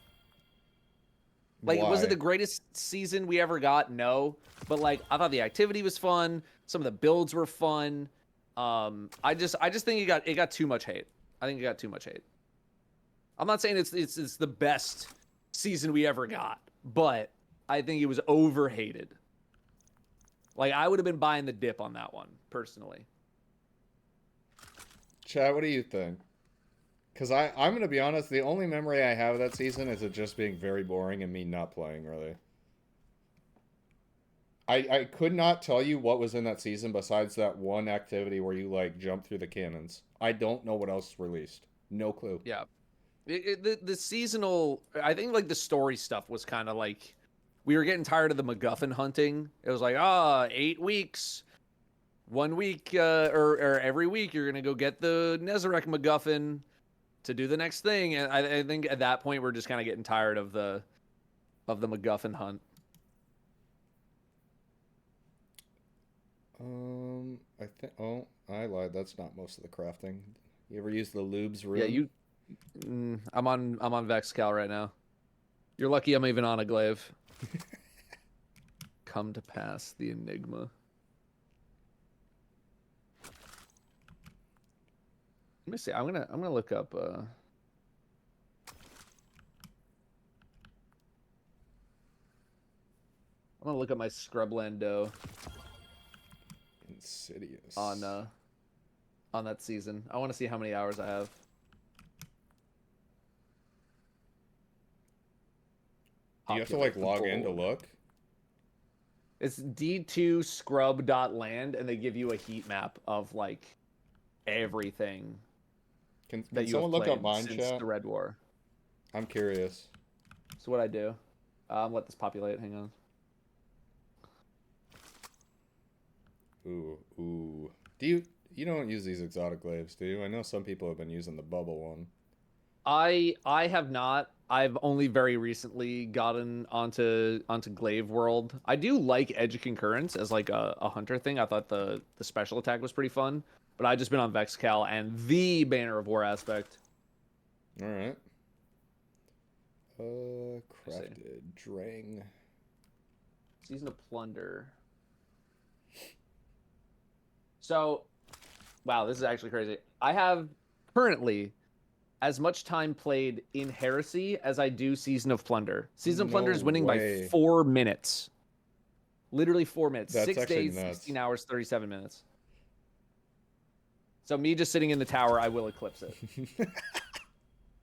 Like, was it Why? the greatest season we ever got? No. But like, I thought the activity was fun. Some of the builds were fun. I just think it got too much hate. I think it got too much hate. I'm not saying it's the best season we ever got, but I think it was overhated. Like, I would have been buying the dip on that one personally. Chad, what do you think? Cause I'm gonna be honest, the only memory I have of that season is it just being very boring and me not playing really. I could not tell you what was in that season besides that one activity where you like jump through the cannons. I don't know what else released. No clue. Yeah. The seasonal, I think like the story stuff was kind of like we were getting tired of the MacGuffin hunting. It was like, 8 weeks, 1 week, or every week you're gonna go get the Nezarec MacGuffin to do the next thing. And I think at that point we're just kind of getting tired of the MacGuffin hunt. I think. Oh, I lied. That's not most of the crafting. You ever use the lubes Yeah, rune? I'm on Vexcal right now. You're lucky I'm even on a glaive. Come to pass the enigma. Let me see. I'm gonna look up. I'm gonna look up my Scrublando Insidious. On that season. I want to see how many hours I have. Do you have to like Populate the log in to board. look? It's D2 scrub.land, and they give you a heat map of like everything Can that you someone have look up played mine since chat? the Red War. I'm curious. So what I do? Let this populate. Hang on. Ooh, ooh. You don't use these exotic glaives, do you? I know some people have been using the bubble one. I have not. I've only very recently gotten onto Glaive World. I do like Edge of Concurrence as like a hunter thing. I thought the special attack was pretty fun, but I just been on Vexcal and the Banner of War aspect. All right. Let's see. Crafted Drang. Season of Plunder. So, wow, this is actually crazy. I have currently as much time played in Heresy as I do Season of Plunder. Season of Plunder No is winning way. by 4 minutes. Literally 4 minutes. That's 6 actually days, nuts. 16 hours, 37 minutes. So me just sitting in the tower, I will eclipse it.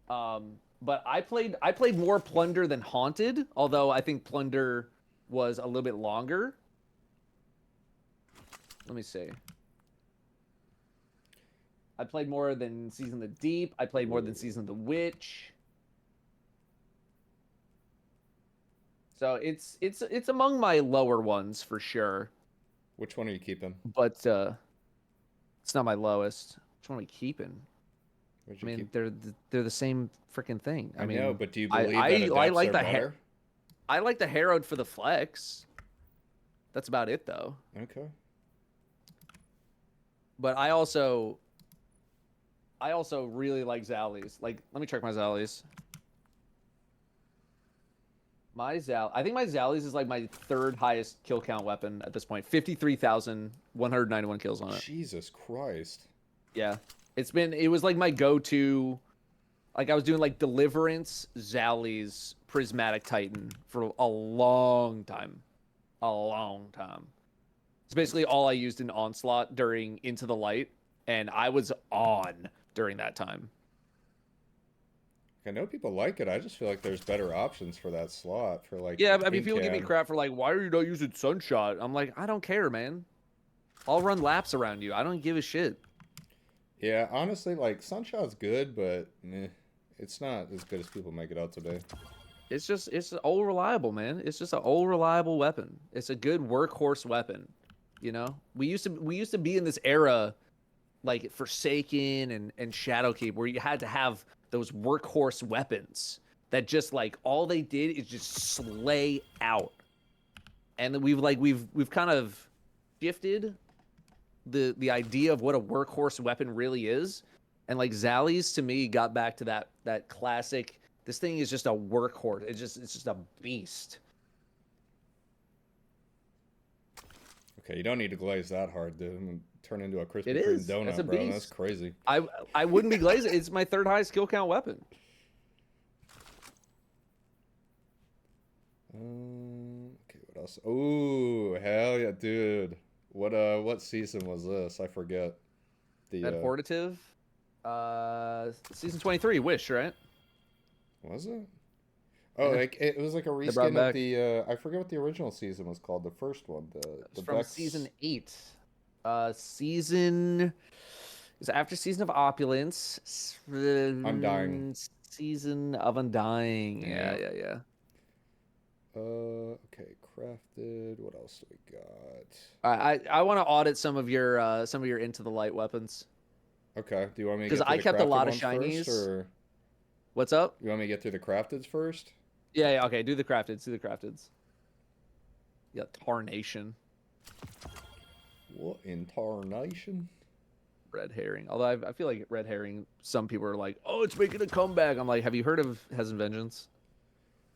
But I played more Plunder than Haunted, although I think Plunder was a little bit longer. Let me see. I played more than Season of the Deep. I played more than Season of the Witch. So it's among my lower ones for sure. Which one are you keeping? But it's not my lowest. Which one are we keeping? What'd I you mean, keep? they're the same freaking thing. I mean, know, but do you I believe that I adepts like are the better? I like the Harrowed for the flex. That's about it though. Okay. But I also really like Zallies. Like, let me check my Zallies. I think my Zallies is like my third highest kill count weapon at this point. 53,191 kills on it. Jesus Christ. Yeah. It was like my go-to. Like, I was doing like Deliverance, Zallies, Prismatic Titan for a long time. A long time. It's basically all I used in Onslaught during Into the Light, and I was on during that time. I know people like it. I just feel like there's better options for that slot for like. Yeah, the I mean, people give me cam. crap for like, why are you not using Sunshot? I'm like, I don't care, man. I'll run laps around you. I don't give a shit. Yeah, honestly, like Sunshot's good, but it's not as good as people make it out to be. It's old reliable, man. It's just an old reliable weapon. It's a good workhorse weapon. You know, we used to be in this era, like Forsaken and Shadowkeep, where you had to have those workhorse weapons that just like all they did is just slay out. And we've kind of shifted the idea of what a workhorse weapon really is. And like Zally's to me got back to that classic. This thing is just a workhorse. It's just a beast. Okay, you don't need to glaze that hard, dude. I'm gonna turn into a Krispy It Kreme is. donut, That's a bro. beast. That's crazy. I wouldn't be glazing. It's my third highest kill count weapon. Okay, what else? Oh, hell yeah, dude. What season was this? I forget. That Hortative. Season 23, Wish, right? Was it? Oh, Yeah. like it was like a They brought reskin of back- the. I forget what the original season was called. The first one, It's the from Vex. season 8. Season is after Season of Opulence. Undying. Season of Undying. Yeah, Yeah. yeah, yeah. Okay, crafted. What else do we got? I want to audit some of your Into the Light weapons. Okay, do you want me to 'Cause get through I the kept a crafted lot of ones first, shinies. or What's up? you want me to get through the crafteds first? Yeah, yeah, okay, do the crafteds, Yeah, Tarnation. What in tarnation? Red herring. Although I feel like red herring, some people are like, oh, it's making a comeback. I'm like, have you heard of Heaven Vengeance?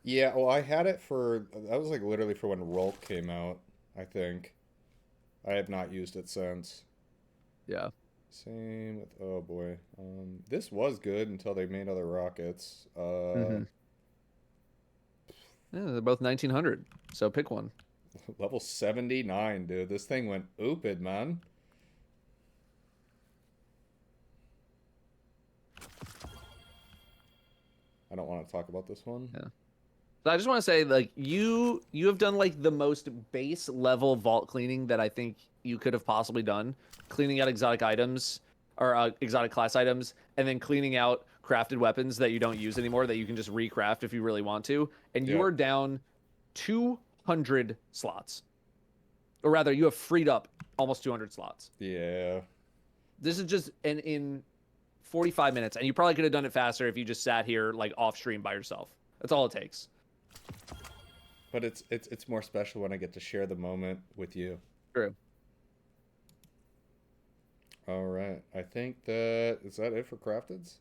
Yeah, well, I had it for that was like literally for when Rolk came out. I think I have not used it since. Yeah. Same with oh boy, this was good until they made other rockets. Yeah, they're both 1900. So pick one. Level 79, dude. This thing went oopid, man. I don't want to talk about this one. Yeah. So I just want to say, like, you have done like the most base level vault cleaning that I think you could have possibly done. Cleaning out exotic items or exotic class items, and then cleaning out crafted weapons that you don't use anymore that you can just recraft if you really want to. And you Yeah. are down 200 slots, or rather, you have freed up almost 200 slots. Yeah. This is just in 45 minutes, and you probably could have done it faster if you just sat here like off stream by yourself. That's all it takes. But it's more special when I get to share the moment with you. True. All right. I think that is that it for crafteds?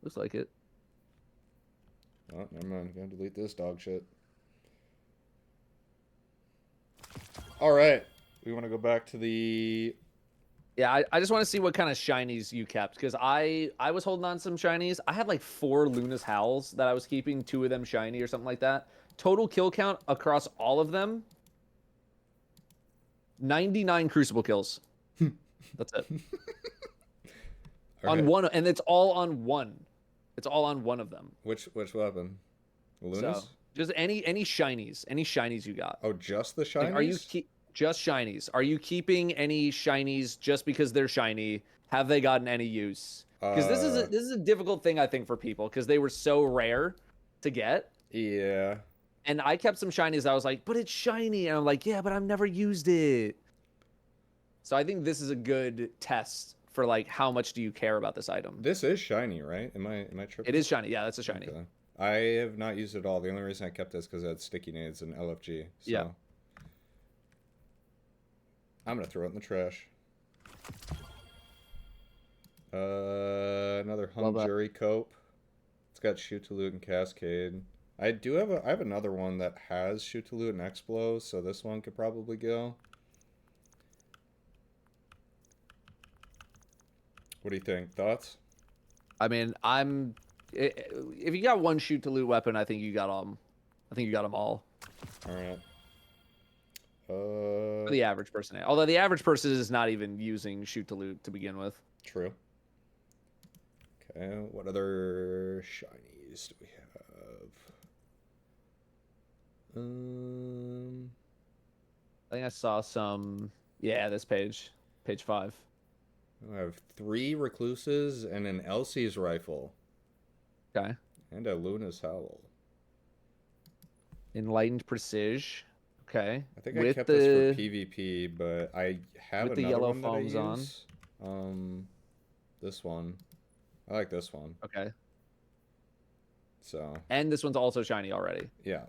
Looks like it. Oh, never mind. Gonna delete this dog shit. All right. We want to go back to the. Yeah, I just want to see what kind of shinies you kept, because I was holding on to some shinies. I had like 4 Luna's Howls that I was keeping, 2 of them shiny or something like that. Total kill count across all of them, 99 Crucible kills. That's it. On one, and it's all on one. It's all on one of them. Which weapon? Lunas? So just any shinies you got. Oh, just the shinies? Like, are you just shinies? Are you keeping any shinies just because they're shiny? Have they gotten any use? Because this is a difficult thing, I think, for people, because they were so rare to get. Yeah. And I kept some shinies. I was like, but it's shiny, and I'm like, yeah, but I've never used it. So I think this is a good test for like how much do you care about this item. This is shiny, right? Am I tripping? It is shiny. Yeah, that's a shiny. Okay. I have not used it at all. The only reason I kept it is because it had sticky nades and LFG. So. Yeah. I'm gonna throw it in the trash. Another Hung Jury Cope. It's got Shoot to Loot and Cascade. I have another one that has Shoot to Loot and Explo, so this one could probably go. What do you think? Thoughts? I mean, if you got one shoot to loot weapon, I think you got them. I think you got them all. All right. For the average person, although the average person is not even using shoot to loot to begin with. True. And what other shinies do we have? I think I saw some. Yeah, this page. Page 5. I have 3 recluses and an Elsie's rifle. Okay. And a Luna's howl. Enlightened Prestige. Okay. I think I kept this for PvP, but I have with the another yellow one that I foams use. on. This one. I like this one. Okay. So. And this one's also shiny already. Yeah.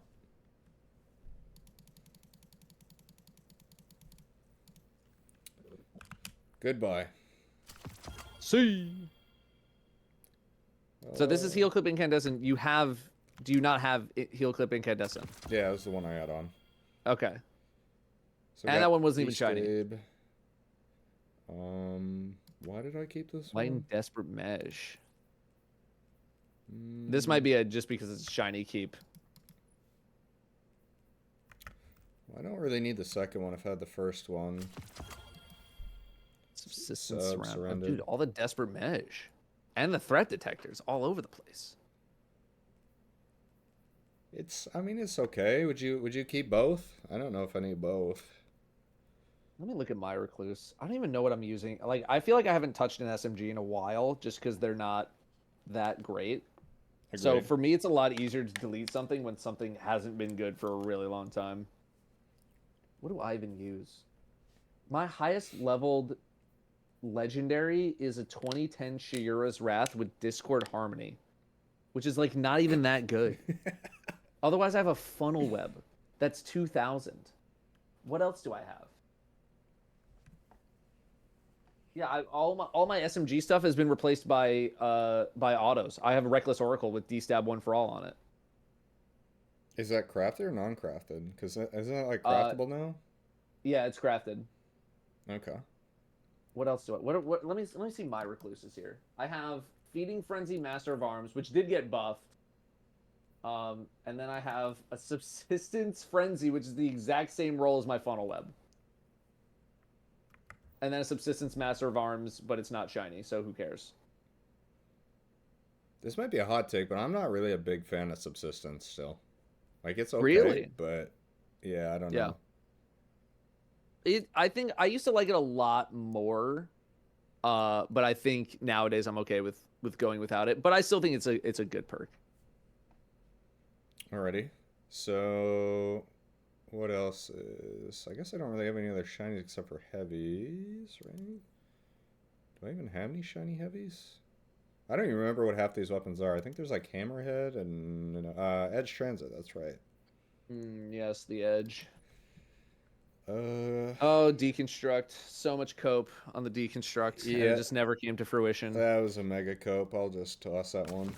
Goodbye. See. So this is Heel Clip Incandescent. Do you not have Heel Clip Incandescent? Yeah, that's the one I had on. Okay. So and that one wasn't even shiny. Abe. Why did I keep this Light one? and Desperate Mesh. This might be just because it's shiny keep. I don't really need the second one if I had the first one. Subsistence surrounded. Dude, all the Desperate Mesh. And the threat detectors all over the place. I mean, it's okay. Would you keep both? I don't know if I need both. Let me look at my recluse. I don't even know what I'm using. Like, I feel like I haven't touched an SMG in a while just because they're not that great. Agreed. So for me, it's a lot easier to delete something when something hasn't been good for a really long time. What do I even use? My highest leveled legendary is a 2010 Shiura's Wrath with Discord Harmony, which is like not even that good. Otherwise, I have a funnel web that's 2000. What else do I have? Yeah, all my SMG stuff has been replaced by autos. I have a Reckless Oracle with D-Stab 1 for all on it. Is that crafted or non-crafted? Because isn't that like craftable now? Yeah, it's crafted. Okay. What else do I? What? Let me see my recluses here. I have Feeding Frenzy, Master of Arms, which did get buffed. And then I have a Subsistence Frenzy, which is the exact same role as my Funnel Web. And then a Subsistence Master of Arms, but it's not shiny, so who cares? This might be a hot take, but I'm not really a big fan of Subsistence still. Like, it's okay, really? But yeah, I don't know. I think I used to like it a lot more, but I think nowadays I'm okay with going without it. But I still think it's a good perk. Alrighty. So, what else is... I guess I don't really have any other shinies except for heavies, right? Do I even have any shiny heavies? I don't even remember what half these weapons are. I think there's like Hammerhead and Edge Transit, that's right. Yes, the Edge. Oh, Deconstruct. So much cope on the Deconstruct. Yeah. And it just never came to fruition. That was a mega cope. I'll just toss that one.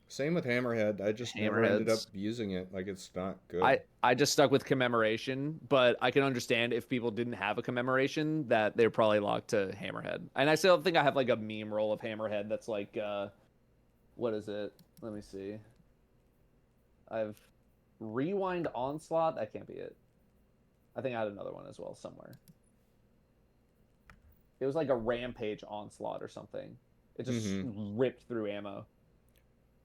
Same with Hammerhead. I just never ended up using it. Like, it's not good. I just stuck with Commemoration, but I can understand if people didn't have a Commemoration that they're probably locked to Hammerhead. And I still think I have like a meme roll of Hammerhead that's like, what is it? Let me see. I've Rewind Onslaught. That can't be it. I think I had another one as well somewhere. It was like a Rampage Onslaught or something. It just ripped through ammo.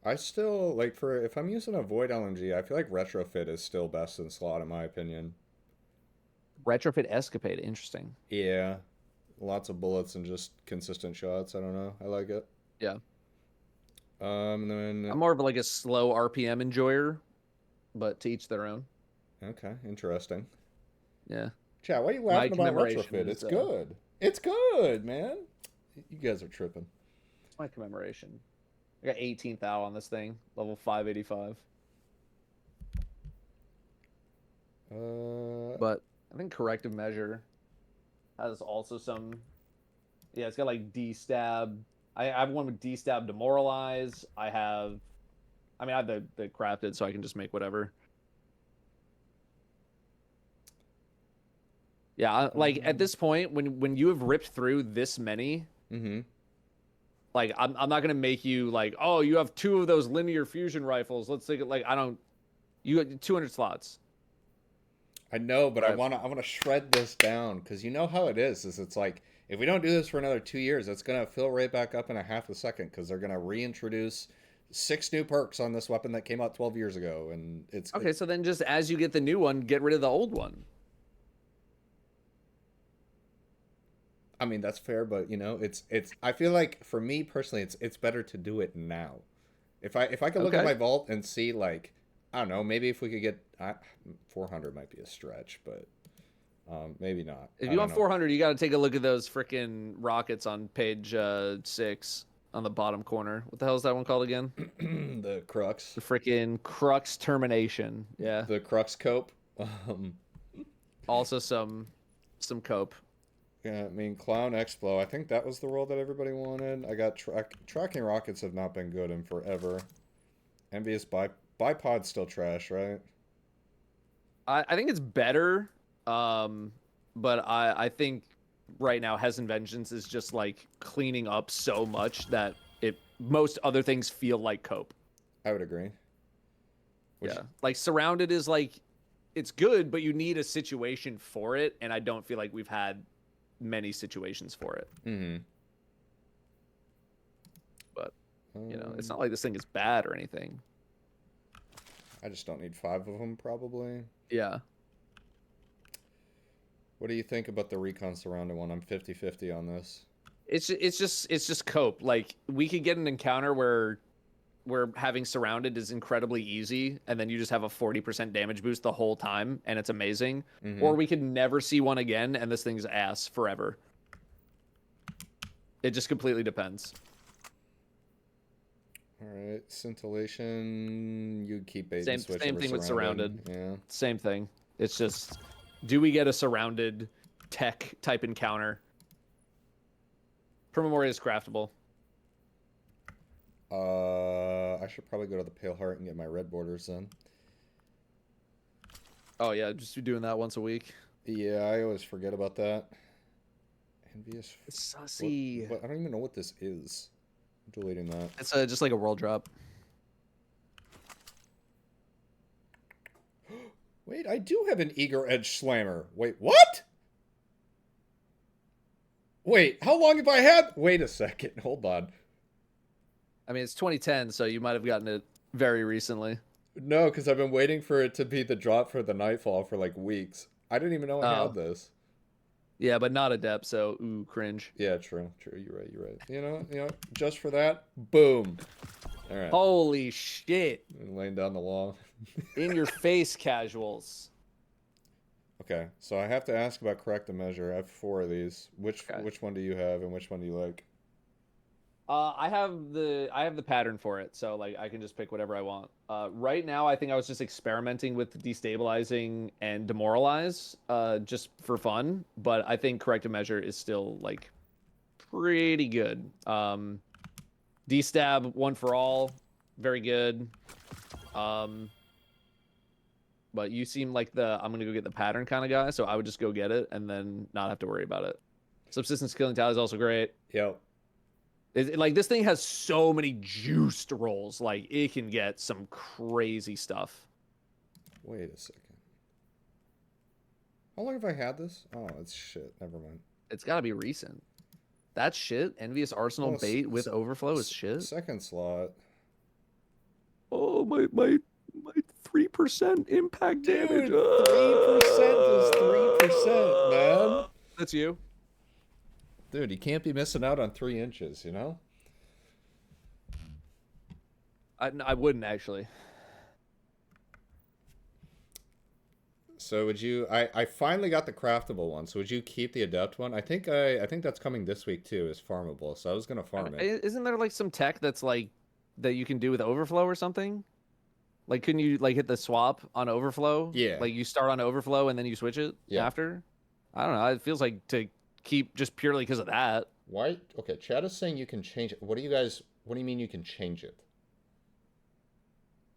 I still, like, if I'm using a Void LMG, I feel like Retrofit is still best in slot, in my opinion. Retrofit Escapade, interesting. Yeah. Lots of bullets and just consistent shots. I don't know. I like it. Yeah. And then... I'm more of like a slow RPM enjoyer, but to each their own. Okay, interesting. Yeah. Chat, why are you laughing about Retrofit? It's good. It's good, man. You guys are tripping. It's my Commemoration. I got 18th out on this thing, level 585. But I think Corrective Measure has also some. Yeah, it's got like D-Stab. I have one with D-Stab Demoralize. I have the crafted, so I can just make whatever. Yeah, like at this point, when you have ripped through this many. Like, I'm not going to make you, like, oh, you have 2 of those linear fusion rifles. Let's take it, like, you got 200 slots. I know, but I want to shred this down, because you know how it is it's like, if we don't do this for another 2 years, it's gonna fill right back up in a half a second because they're gonna reintroduce 6 new perks on this weapon that came out 12 years ago, and Okay, so then just as you get the new one, get rid of the old one. I mean, that's fair, but you know, it's. I feel like for me personally, it's better to do it now. If I could look at Okay. my vault and see, like, I don't know, maybe if we could get 400 might be a stretch, but maybe not. If I you don't want know. 400, you got to take a look at those freaking rockets on page 6 on the bottom corner. What the hell is that one called again? The crux, The freaking crux termination. Yeah. the crux cope. Um, Also some cope. yeah, I mean, clown explo. I think that was the role that everybody wanted. I got tracking rockets have not been good in forever. Envious bipod's still trash, right? I think it's better, but I think right now Hezen Vengeance is just like cleaning up so much that most other things feel like cope. I would agree. Yeah, like Surrounded is like it's good, but you need a situation for it, and I don't feel like we've had many situations for it. Mm-hmm. But you know, it's not like this thing is bad or anything. I just don't need 5 of them, probably. Yeah. What do you think about the recon surrounded one? I'm 50-50 on this. It's just cope. Like we could get an encounter where having Surrounded is incredibly easy, and then you just have a 40% damage boost the whole time, and it's amazing. Mm-hmm. Or we could never see one again, and this thing's ass forever. It just completely depends. All right, scintillation. You keep bait Same and switch. thing with Surrounded. Yeah. Same thing. It's just, do we get a Surrounded tech type encounter? Promemoria is craftable. I should probably go to the Pale Heart and get my red borders then. Oh yeah, just be doing that once a week. Yeah, I always forget about that. Envious. Sussy. What, I don't even know what this is. I'm deleting that. It's just like a world drop. Wait, I do have an Eager Edge Slammer. Wait, what? Wait, how long have I had? Wait a second. Hold on. I mean, it's 2010, so you might have gotten it very recently. No, because I've been waiting for it to be the drop for the Nightfall for like weeks. I didn't even know I had this. Yeah, but not Adept, so ooh, cringe. Yeah, true. You're right. You know, just for that, boom. All right. Holy shit. I'm laying down the law. In your face, casuals. Okay, so I have to ask about correct the measure. I have 4 of these. Which one do you have, and which one do you like? I have the pattern for it, so like I can just pick whatever I want. Right now, I think I was just experimenting with destabilizing and demoralize, just for fun. But I think corrective measure is still like pretty good. Destab one for all, very good. But you seem like I'm gonna go get the pattern kind of guy, so I would just go get it and then not have to worry about it. Subsistence killing tally is also great. Yep. Like this thing has so many juiced rolls. Like it can get some crazy stuff. Wait a second. How long have I had this? Oh, it's shit. Never mind. It's got to be recent. That shit. Envious Arsenal bait with overflow is shit. Second slot. Oh my 3% impact damage. 3% is 3%, man. That's you. Dude, you can't be missing out on 3 inches, you know? I wouldn't actually. So would you? I finally got the craftable one. So would you keep the adept one? I think that's coming this week too. Is farmable. So I was gonna farm it. Isn't there like some tech that's like that you can do with overflow or something? Like, couldn't you like hit the swap on overflow? Yeah. Like you start on overflow and then you switch it after. I don't know. It feels like to keep just purely because of that. Why? Okay, Chad is saying you can change it. What do you mean you can change it?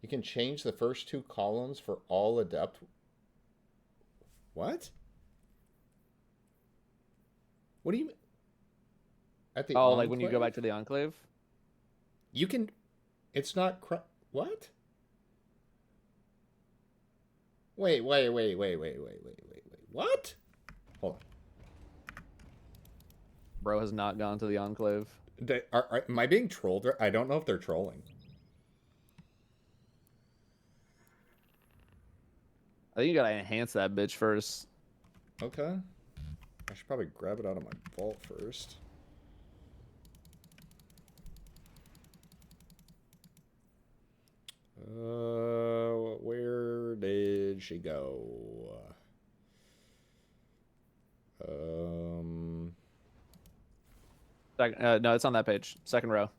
You can change the first 2 columns for all adept. What? What do you mean? At the like when you go back to the enclave? You can. It's not. What? Wait. What? Hold on. Bro has not gone to the Enclave. Am I being trolled? I don't know if they're trolling. I think you gotta enhance that bitch first. Okay. I should probably grab it out of my vault first. Where did she go? No, it's on that page. Second row.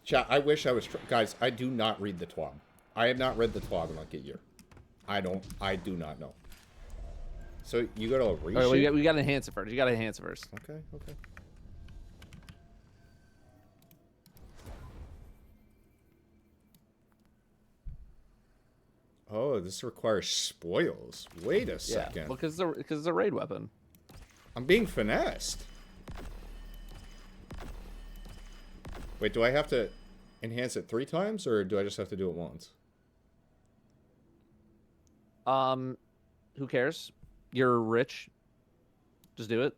Chat, I wish I was... Guys, I do not read the TWAB. I have not read the TWAB in like a year. I do not know. So you go to a reshape? All right, we got to enhance it first. You got to enhance it first. Okay, okay. Oh, this requires spoils. Wait a second. Yeah, because it's a raid weapon. I'm being finessed. Wait, do I have to enhance it 3 times, or do I just have to do it once? Who cares? You're rich. Just do it.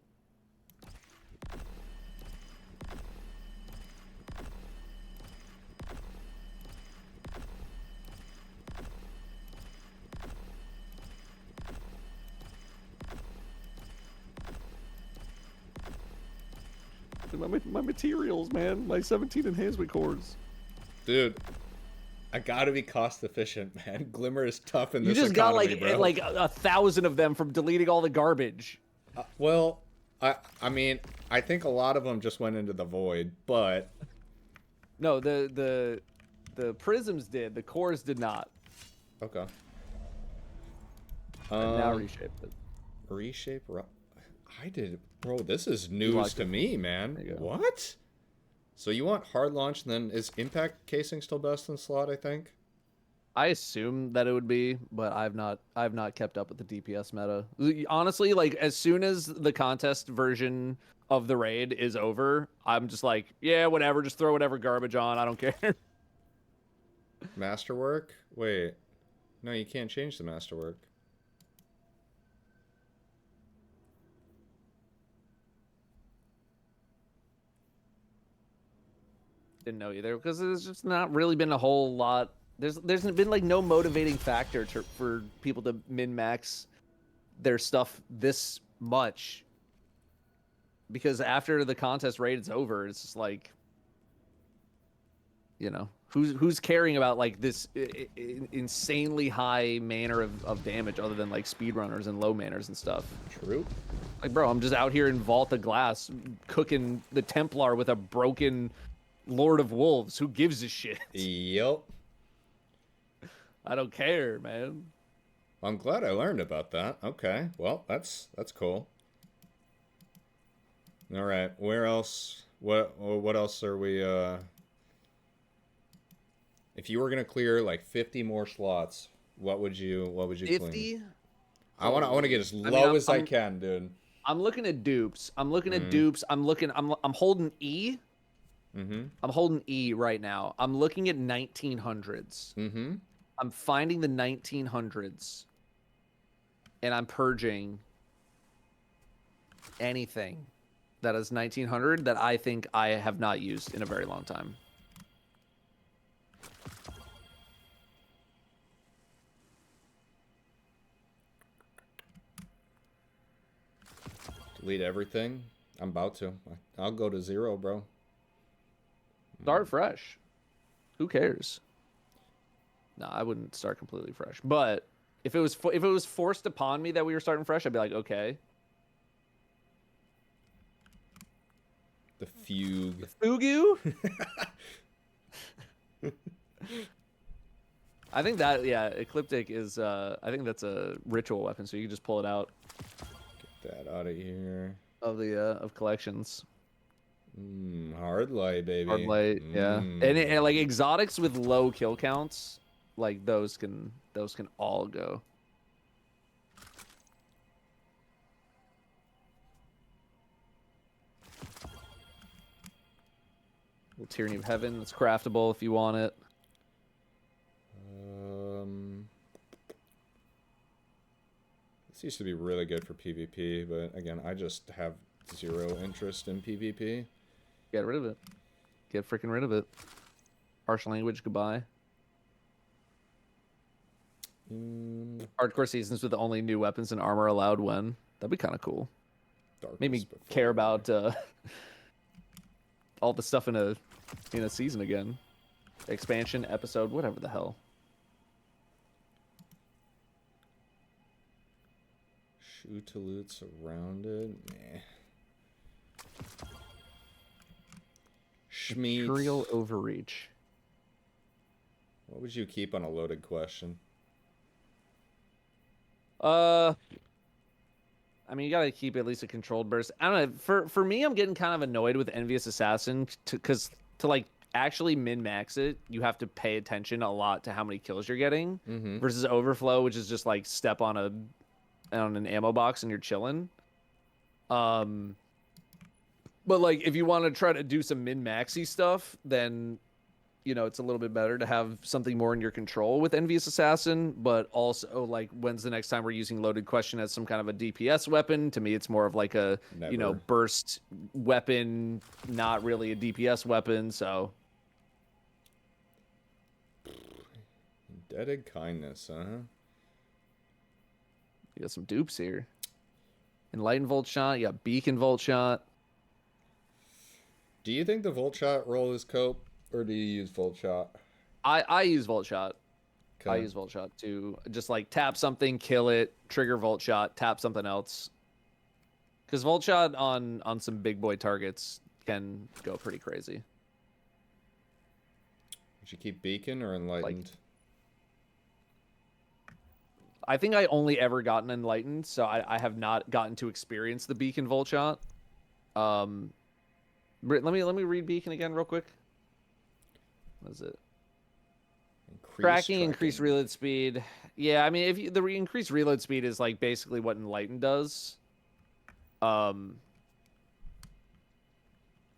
My materials, man. My 17 enhancement cores. Dude, I gotta be cost efficient, man. Glimmer is tough in this You just economy, got bro. like 1,000 of them from deleting all the garbage. Well, I mean, I think a lot of them just went into the void, but No, the prisms did. The cores did not. okay. And now reshape it. Reshape. I did, bro. This is news to me, man. What? So you want hard launch, and then is impact casing still best in slot? I think. I assume that it would be, but I've not kept up with the DPS meta. Honestly, like as soon as the contest version of the raid is over, I'm just like, yeah, whatever, just throw whatever garbage on. I don't care. Masterwork? Wait. No, you can't change the masterwork. Didn't know either because there's just not really been a whole lot. There's been like no motivating factor for people to min max their stuff this much. Because after the contest raid is over, it's just like, you know, who's caring about like this insanely high manner of damage other than like speedrunners and low manners and stuff. True. Like, bro, I'm just out here in Vault of Glass cooking the Templar with a broken Lord of Wolves. Who gives a shit? Yep. I don't care, man. I'm glad I learned about that. Okay. Well, that's cool. All right. Where else? What else are we? If you were gonna clear like 50 more slots, what would you 50? Clean? I want to get as low as I can, dude. I'm looking at dupes. I'm holding E. Mm-hmm. I'm holding E right now. I'm looking at 1900s. Mm-hmm. I'm finding the 1900s. And I'm purging anything that is 1900 that I think I have not used in a very long time. Delete everything. I'm about to. I'll go to 0, bro. Start fresh. Who cares? No, I wouldn't start completely fresh. But if it was forced upon me that we were starting fresh, I'd be like, okay. The fugue. Fugu? I think that, yeah, Ecliptic is, I think that's a ritual weapon, so you can just pull it out. Get that out of here. Of collections. Hard light, baby. Hard light, yeah. And like exotics with low kill counts, like those can all go. Little Tyranny of Heaven, it's craftable if you want it. This used to be really good for PvP, but again, I just have zero interest in PvP. Get rid of it. Get freaking rid of it. Harsh language, goodbye. Hardcore seasons with only new weapons and armor allowed when. That'd be kind of cool. Made me care about all the stuff in a season again. Expansion, episode, whatever the hell. Shoe to loot surrounded. Meh. Schmeat. Imperial overreach. What would you keep on a loaded question? I mean, you gotta keep at least a controlled burst. I don't know. For me, I'm getting kind of annoyed with Envious Assassin because to like actually min-max it, you have to pay attention a lot to how many kills you're getting. Versus Overflow, which is just like step on an ammo box and you're chilling. But like if you want to try to do some min-maxy stuff, then you know it's a little bit better to have something more in your control with Envious Assassin. But also, like, when's the next time we're using loaded question as some kind of a DPS weapon? To me, it's more of like a Never. you know, burst weapon, not really a DPS weapon. So Indebted kindness, huh? you got some dupes here. Enlightened Volt Shot, you got Beacon Volt Shot. Do you think the Volt Shot roll is cope, or do you use Volt Shot? I use Volt Shot. Okay. I use Volt Shot to just like tap something, kill it, trigger Volt Shot, tap something else. Because Volt Shot on some big boy targets can go pretty crazy. Would you keep Beacon or Enlightened? I think I only ever gotten Enlightened, so I have not gotten to experience the Beacon Volt Shot. Let me read Beacon again real quick. What is it? Tracking, increased reload speed. Yeah, I mean, if the increased reload speed is like basically what Enlightened does. And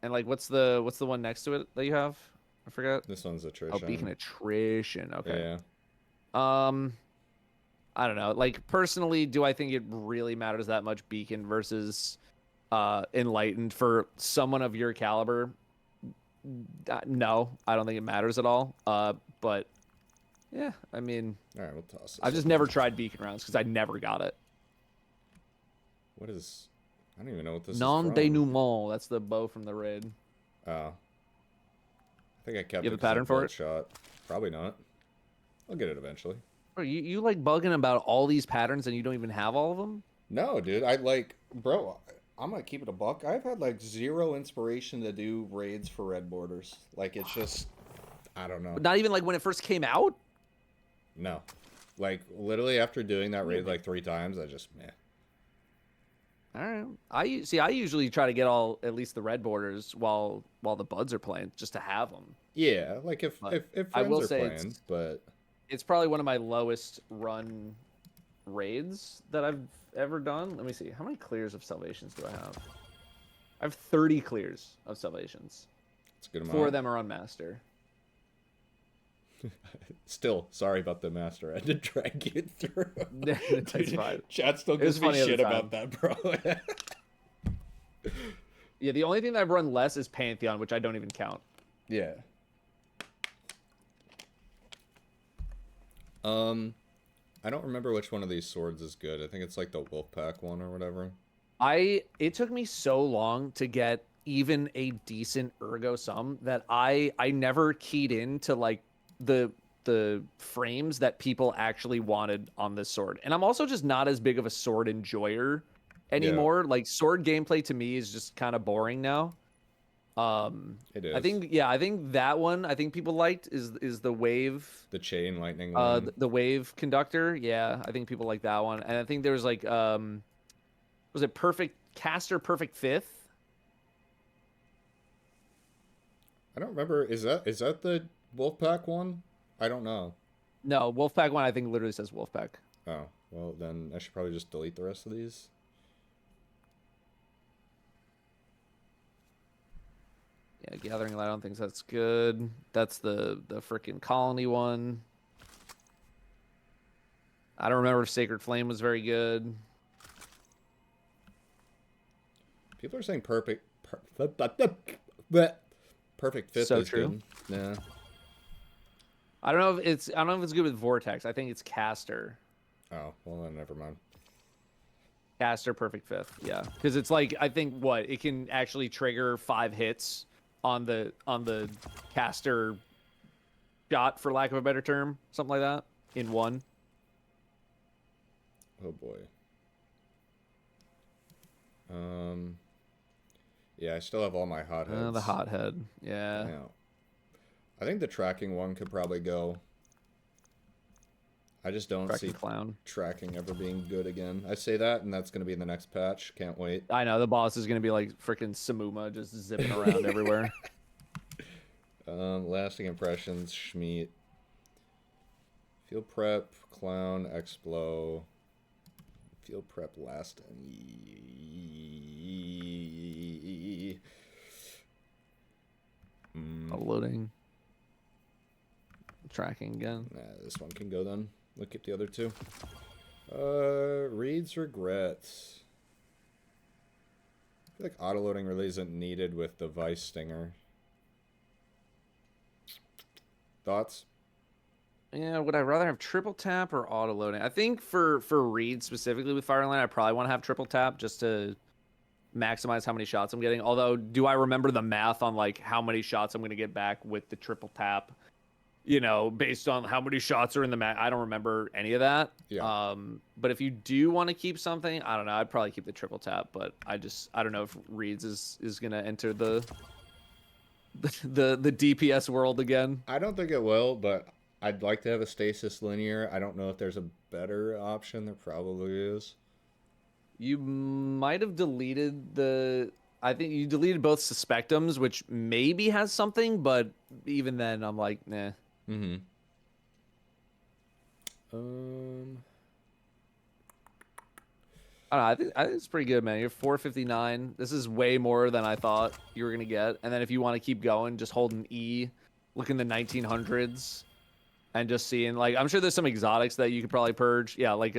like, what's the one next to it that you have? I forgot. This one's attrition. Oh, Beacon attrition. Okay. Yeah. I don't know. Like, personally, do I think it really matters that much, Beacon versus Enlightened for someone of your caliber? No, I don't think it matters at all. But yeah, I mean, all right, we'll toss this. I've just never tried Beacon rounds because I never got it. What is? I don't even know what this Non is from. denouement. That's the bow from the raid. Oh. I think I kept You have it a pattern for Volt it? Shot. Probably not. I'll get it eventually. Bro, you like bugging about all these patterns and you don't even have all of them? No, dude. I like, bro. I'm gonna keep it a buck. I've had like zero inspiration to do raids for red borders. Like, it's just, I don't know. But not even like when it first came out? No, like literally after doing that raid like 3 times, I just meh. All right. I usually try to get at least the red borders while the buds are playing, just to have them. Yeah, like if I will friends are say playing, but it's probably one of my lowest run raids that I've ever done. Let me see. How many clears of salvations do I have? I have 30 clears of salvations. it's a good amount. 4 of them are on master. Still, sorry about the master. I had to drag you through. That's fine. Chat still It was gives me funny at the shit about that, bro. Yeah, the only thing that I've run less is Pantheon, which I don't even count. Yeah. I don't remember which one of these swords is good. I think it's like the Wolfpack one or whatever. It took me so long to get even a decent ergo sum that I never keyed into like the frames that people actually wanted on this sword. And I'm also just not as big of a sword enjoyer anymore. Yeah. Like, sword gameplay to me is just kind of boring now. It is. I think that one I think people liked is the wave, the chain lightning one. the wave conductor. Yeah, I think people like that one. And I think there was like was it perfect caster perfect fifth? I don't remember. Is that the Wolfpack one? I don't know. No, Wolfpack one I think literally says Wolfpack. Oh, well then I should probably just delete the rest of these. Yeah, Gathering Light, I don't think that's good. That's the freaking Colony one. I don't remember if Sacred Flame was very good. People are saying perfect fifth So is true. good. Yeah. I don't know if it's good with Vortex. I think it's Caster. Oh, well then never mind. Caster perfect fifth. Yeah. Because it's like I think what it can actually trigger 5 hits on the caster shot, for lack of a better term, something like that, in one. Oh boy. Yeah, I still have all my hotheads. The hothead. Yeah. Yeah. I think the tracking one could probably go. I just don't Tracking see clown. tracking ever being good again. I say that, and that's going to be in the next patch. Can't wait. I know the boss is gonna be like freaking Samuma, just zipping around everywhere. Lasting impressions, Schmeat. Field prep, clown, explo. Field prep, last. Loading. Tracking again. Nah, this one can go then. Look at the other two. Reed's regrets. I feel like autoloading really isn't needed with the Vice Stinger. Thoughts? Yeah, would I rather have triple tap or auto loading? I think for Reed specifically with Fireline, I probably want to have triple tap just to maximize how many shots I'm getting. Although, do I remember the math on like how many shots I'm going to get back with the triple tap? You know, based on how many shots are in the map. I don't remember any of that. Yeah. But if you do want to keep something, I don't know. I'd probably keep the triple tap, but I don't know if Reed's is gonna enter the DPS world again. I don't think it will, but I'd like to have a stasis linear. I don't know if there's a better option. There probably is. You might have deleted the. I think you deleted both Suspectums, which maybe has something, but even then, I'm like, nah. Mm-hmm. I don't know. I think it's pretty good, man. You're 459. This is way more than I thought you were gonna get. And then if you want to keep going, just hold an E, look in the 1900s, and just seeing like I'm sure there's some exotics that you could probably purge. Yeah, like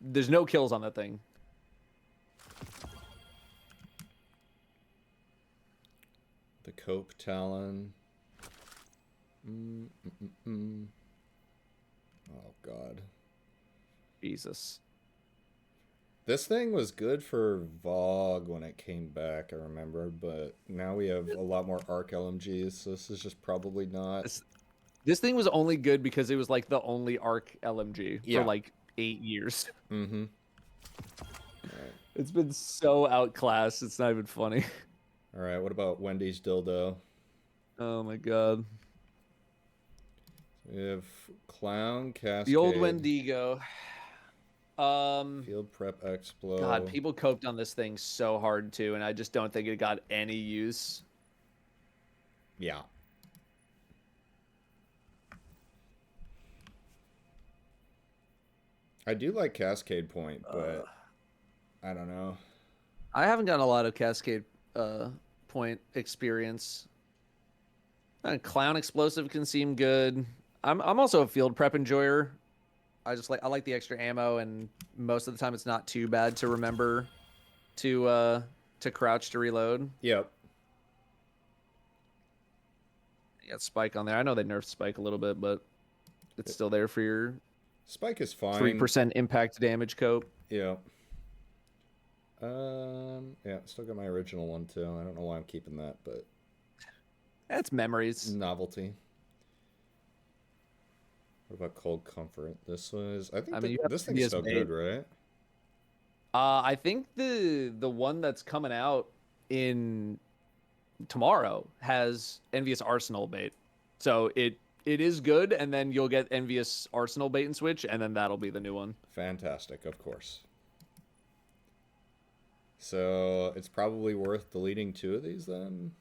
there's no kills on that thing. The Cope Talon. Oh, God. Jesus. This thing was good for Vogue when it came back, I remember, but now we have a lot more ARC LMGs, so this is just probably not... This thing was only good because it was like the only ARC LMG for like 8 years. Mm-hmm. Right. It's been so outclassed, it's not even funny. Alright, what about Wendy's dildo? Oh my god. We have Clown, Cascade. The old Wendigo. Field Prep Explo. God, people coped on this thing so hard too, and I just don't think it got any use. Yeah. I do like Cascade Point, but I don't know. I haven't gotten a lot of Cascade Point experience. Clown Explosive can seem good. I'm also a field prep enjoyer. I like the extra ammo, and most of the time it's not too bad to remember to crouch to reload. Yep. You got Spike on there. I know they nerfed Spike a little bit, but it's still there for your Spike is fine. 3% impact damage cope. Yeah. Yeah, still got my original one too. I don't know why I'm keeping that, but that's memories. Novelty. What about Cold Comfort? This was this thing's still good, right? I think the one that's coming out in tomorrow has Envious Arsenal bait. So it is good, and then you'll get Envious Arsenal bait and switch, and then that'll be the new one. Fantastic, of course. So it's probably worth deleting 2 of these then?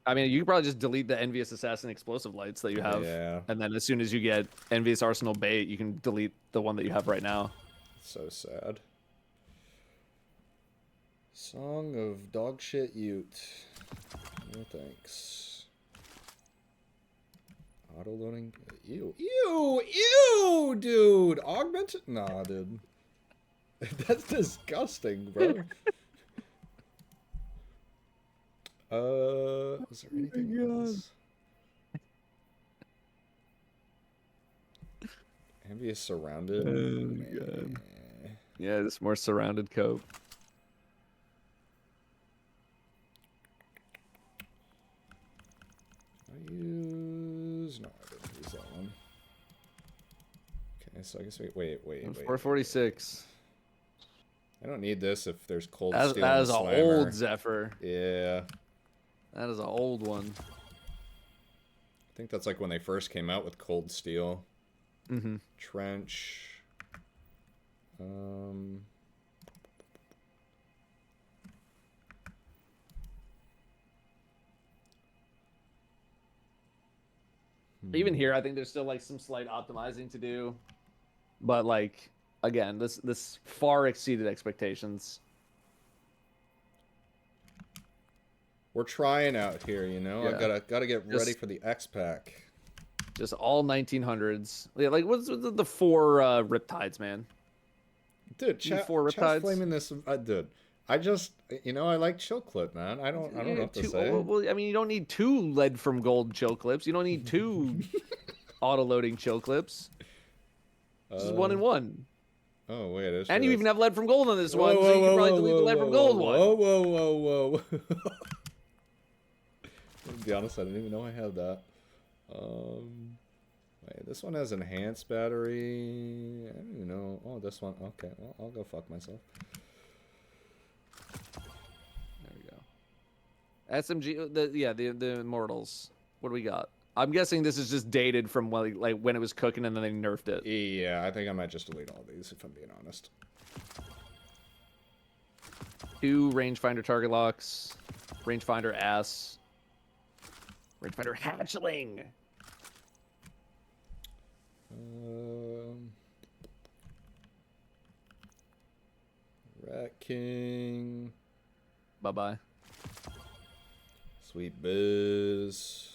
I mean, you could probably just delete the Envious Assassin explosive lights that you have. Yeah. And then as soon as you get Envious Arsenal bait, you can delete the one that you have right now. So sad. Song of Dogshit Ute. No thanks. Auto loading. Ew. Ew! Ew, dude! Augmented? Nah, dude. That's disgusting, bro. Is there anything else? Envious surrounded. God. Yeah, just more surrounded cope. I use no, I didn't use that one. Okay, so I guess wait. 446. I don't need this if there's cold That steel. That is an old Zephyr. Yeah. That is an old one. I think that's like when they first came out with cold steel. Mm-hmm. Trench. Even here, I think there's still like some slight optimizing to do, but like again, this far exceeded expectations. We're trying out here, you know. Yeah. I gotta get ready for the X pack. Just all 1900s. Yeah, like what's the 4 Riptides, man? Dude, chat's flaming this. Dude, I just, you know, I like chill clip, man. I don't know what to say. Well, I mean, you don't need 2 lead from gold chill clips. You don't need 2 auto loading chill clips. Just 1 and 1. Oh wait, and you even have lead from gold on this one, so you can probably delete the lead from gold one. Whoa. To be honest, I didn't even know I had that. Wait, this one has enhanced battery. I don't even know. Oh, this one. Okay, well, I'll go fuck myself. There we go. SMG, the Immortals. What do we got? I'm guessing this is just dated from like when it was cooking and then they nerfed it. Yeah, I think I might just delete all these if I'm being honest. 2 rangefinder target locks, rangefinder ass, rangefinder hatchling. Rat King. Bye-bye. Sweet Biz.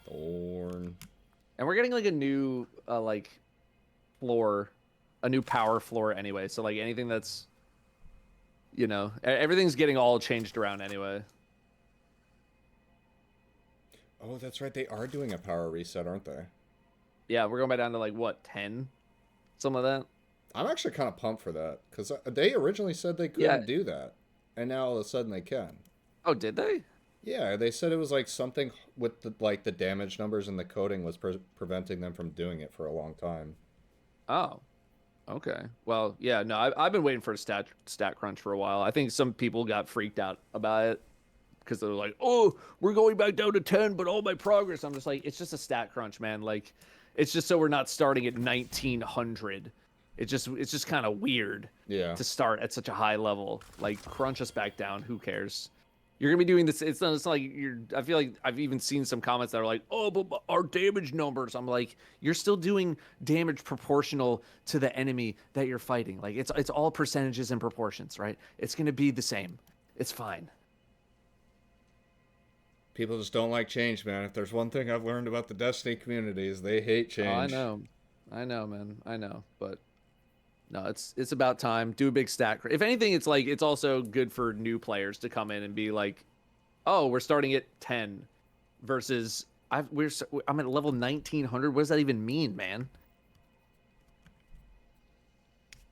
Thorn. And we're getting like a new like floor, a new power floor anyway. So like anything that's, you know, everything's getting all changed around anyway. Oh, that's right. They are doing a power reset, aren't they? Yeah, we're going back down to like what, 10? Something like that. I'm actually kind of pumped for that because they originally said they couldn't do that, and now all of a sudden they can. Oh, did they? Yeah, they said it was like something with the damage numbers and the coding was preventing them from doing it for a long time. Oh, okay. Well, yeah, no, I've been waiting for a stat crunch for a while. I think some people got freaked out about it because they're like, "Oh, we're going back down to 10, but all my progress." I'm just like, it's just a stat crunch, man. Like, it's just so we're not starting at 1900. It's just kind of weird to start at such a high level. Like, crunch us back down. Who cares? You're gonna be doing this. It's not like you're. I feel like I've even seen some comments that are like, "Oh, but our damage numbers." I'm like, you're still doing damage proportional to the enemy that you're fighting. Like it's all percentages and proportions, right? It's gonna be the same. It's fine. People just don't like change, man. If there's one thing I've learned about the Destiny community is they hate change. Oh, I know, man. I know, but no, it's about time. Do a big stat. If anything, it's like it's also good for new players to come in and be like, "Oh, we're starting at 10," versus I'm at level 1900. What does that even mean, man?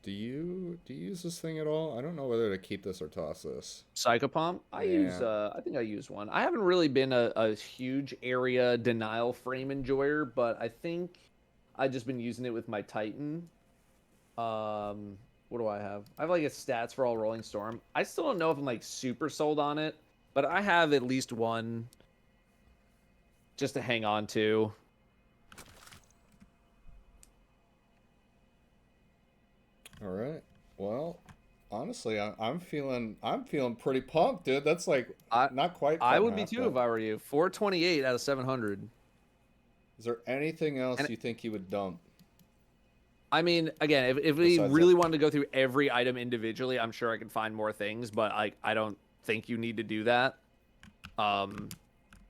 Do you use this thing at all? I don't know whether to keep this or toss this. Psychopomp? I think I use one. I haven't really been a huge area denial frame enjoyer, but I think I've just been using it with my Titan. What do I have? I have like a stats for all Rolling Storm. I still don't know if I'm like super sold on it, but I have at least one just to hang on to. All right. Well, honestly, I'm feeling pretty pumped, dude. That's like not quite. I would be too if I were you. 428 out of 700. Is there anything else you think you would dump? I mean, again, if we really wanted to go through every item individually, I'm sure I could find more things, but I don't think you need to do that.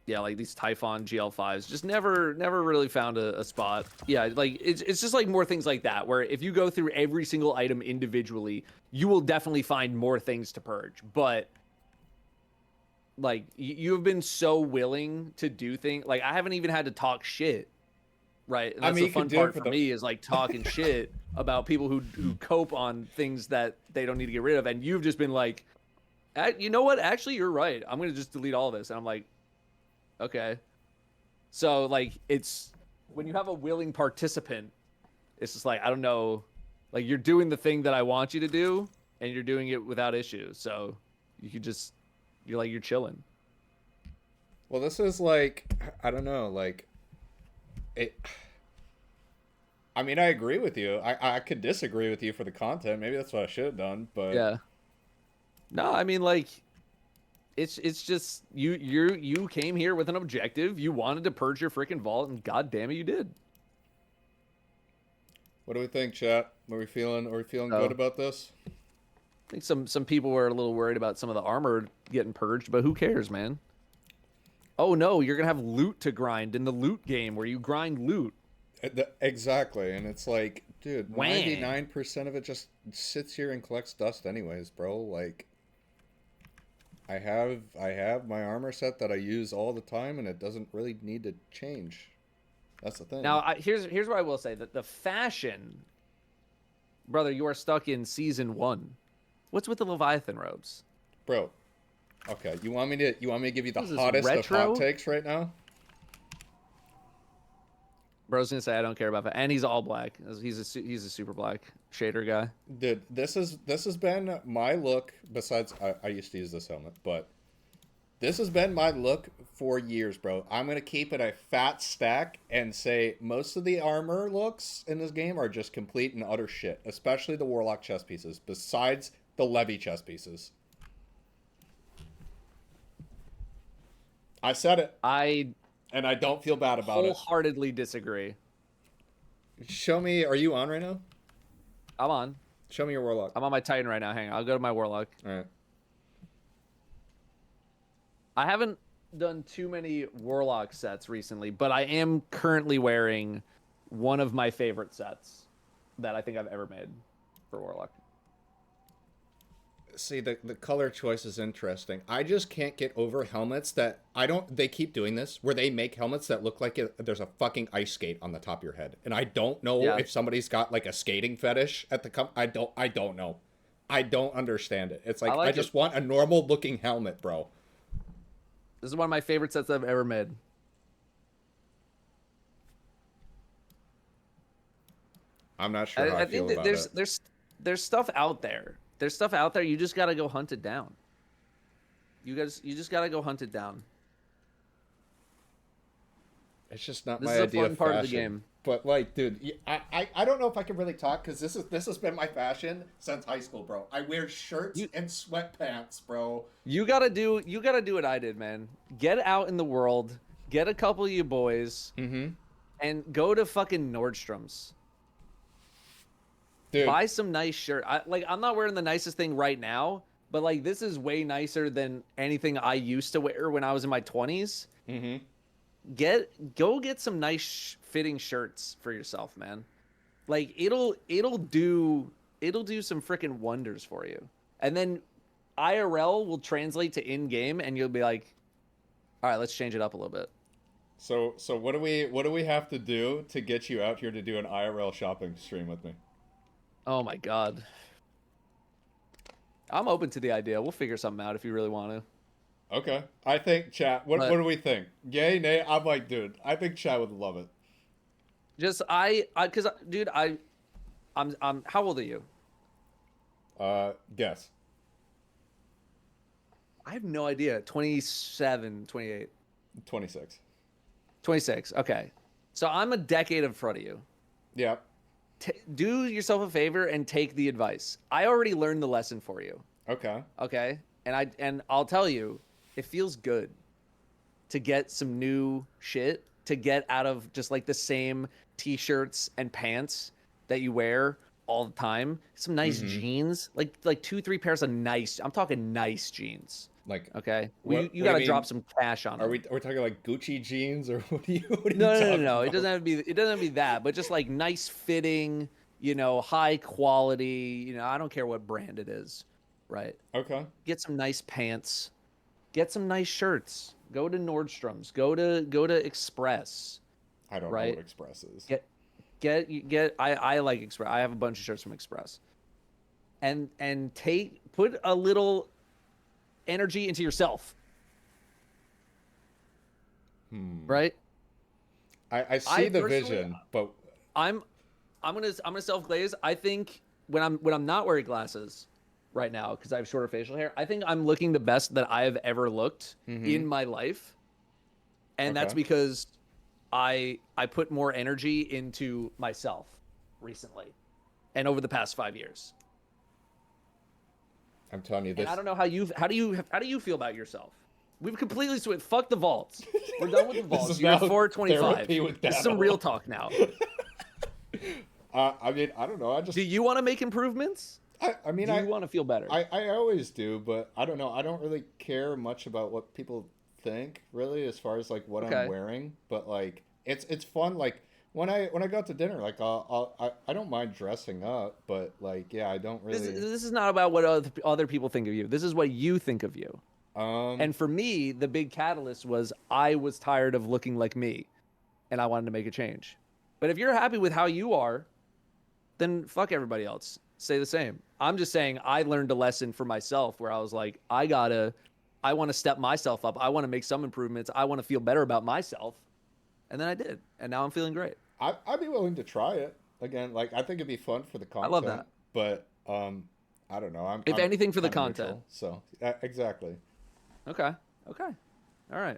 Yeah, like these Typhon GL5s, just never really found a spot. Yeah, like it's just like more things like that, where if you go through every single item individually, you will definitely find more things to purge. But like you have been so willing to do things. Like I haven't even had to talk shit, right? And I that's mean, the you could fun do it part for for the. me is like talking shit about people who cope on things that they don't need to get rid of. And you've just been like, you know what? Actually, you're right. I'm gonna just delete all this. And I'm like, okay. So like it's when you have a willing participant, it's just like I don't know, like you're doing the thing that I want you to do, and you're doing it without issues. So you could just you're chilling. Well, this is like I don't know, like it. I mean, I agree with you. I could disagree with you for the content. Maybe that's what I should have done, but Yeah. No, I mean like it's just you came here with an objective. You wanted to purge your freaking vault, and god damn it, you did. what do we think, chat? Are we feeling? Are we feeling good So about this? I think some people were a little worried about some of the armor getting purged, but who cares, man? Oh no, you're gonna have loot to grind in the loot game where you grind loot. Exactly, and it's like, dude, Wah. 99% of it just sits here and collects dust, anyways, bro. Like, I have my armor set that I use all the time, and it doesn't really need to change. That's the thing, Now, here's what I will say: that the fashion, brother, you are stuck in season 1. What's with the Leviathan robes? bro. Okay, you want me to give you the What is this, hottest of hot retro? takes right now? Bro's gonna say I don't care about that, and he's all black. He's a super black shader guy. Dude, this has been my look. Besides, I used to use this helmet, but this has been my look for years, bro. I'm gonna keep it a fat stack and say most of the armor looks in this game are just complete and utter shit, especially the warlock chest pieces. Besides the levy chest pieces, I said it, I and I don't feel bad about it. wholeheartedly disagree. Show me. Are you on right now? I'm on. Show me your warlock. I'm on my Titan right now. Hang on. I'll go to my Warlock. All right. I haven't done too many Warlock sets recently, but I am currently wearing one of my favorite sets that I think I've ever made for Warlock. See, the color choice is interesting. I just can't get over helmets that I don't. They keep doing this where they make helmets that look like there's a fucking ice skate on the top of your head, and I don't know Yeah. if somebody's got like a skating fetish at the I don't. I don't know. I don't understand it. It's like I like just it. want a normal looking helmet, bro. This is one of my favorite sets I've ever made. I'm not sure how I I feel think that about there's it. there's stuff out there. There's stuff out there. You just gotta go hunt it down. You just gotta go hunt it down. It's just not This my is a idea fun of part of the fashion. game. But like, dude, I don't know if I can really talk because this has been my fashion since high school, bro. I wear shirts You and sweatpants, bro. you gotta do what I did, man. Get out in the world, get a couple of you boys, Mm-hmm. and go to fucking Nordstrom's. Dude, Buy some nice shirt. I'm not wearing the nicest thing right now, but like this is way nicer than anything I used to wear when I was in my 20s. mm-hmm. Go get some nice fitting shirts for yourself, man. Like it'll do some freaking wonders for you. And then IRL will translate to in game, and you'll be like, all right, let's change it up a little bit. So what do we have to do to get you out here to do an IRL shopping stream with me? Oh my god, I'm open to the idea. We'll figure something out if you really want to. Okay. I think chat. What But do we think? Yay, nay? I'm like, dude. I think chat would love it. just cause dude, I'm how old are you? Guess. I have no idea. 27, 28, 26. 26. Okay. So I'm a decade in front of you. Yeah. Do yourself a favor and take the advice. I already learned the lesson for you. Okay. Okay? And I'll tell you, it feels good to get some new shit, to get out of just like the same t-shirts and pants that you wear all the time. Some nice jeans, like 2-3 pairs of nice. I'm talking nice jeans. Like, Okay, what? you What do you got to mean? drop some cash on Are them. we talking like Gucci jeans or what are you No, no, no, talking no. It about? doesn't have to be. It doesn't have to be that, but just like nice fitting, high quality. I don't care what brand it is, right? Okay. Get some nice pants, Get some nice shirts. Go to Nordstrom's. Go to Express. I don't know Right? what Express is. Get. I like Express. I have a bunch of shirts from Express. And put a little energy into yourself. Right? I see the vision, but I'm gonna self glaze. I think when I'm not wearing glasses right now because I have shorter facial hair, I think I'm looking the best that I have ever looked in my life, and that's because I put more energy into myself recently, and over the past 5 years. I'm telling you this. And I don't know how do you feel about yourself? We've completely switched. Fuck the vaults. We're done with the vaults. You're at 425. This is some real talk now. I mean, I don't know. Do you want to make improvements? I mean, do you want to feel better? I always do, but I don't know. I don't really care much about what people think, really, as far as like what I'm wearing. But like, it's fun. Like when I go out to dinner, like I don't mind dressing up, but like, yeah, I don't really. This is not about what other people think of you. This is what you think of you. And for me, the big catalyst was I was tired of looking like me, and I wanted to make a change. But if you're happy with how you are, then fuck everybody else. Say the same. I'm just saying I learned a lesson for myself where I was like, I want to step myself up. I want to make some improvements. I want to feel better about myself. And then I did. And now I'm feeling great. I'd be willing to try it again. Like, I think it'd be fun for the content. I love that. But I don't know. I'm anything for the neutral, content. so exactly. Okay. All right.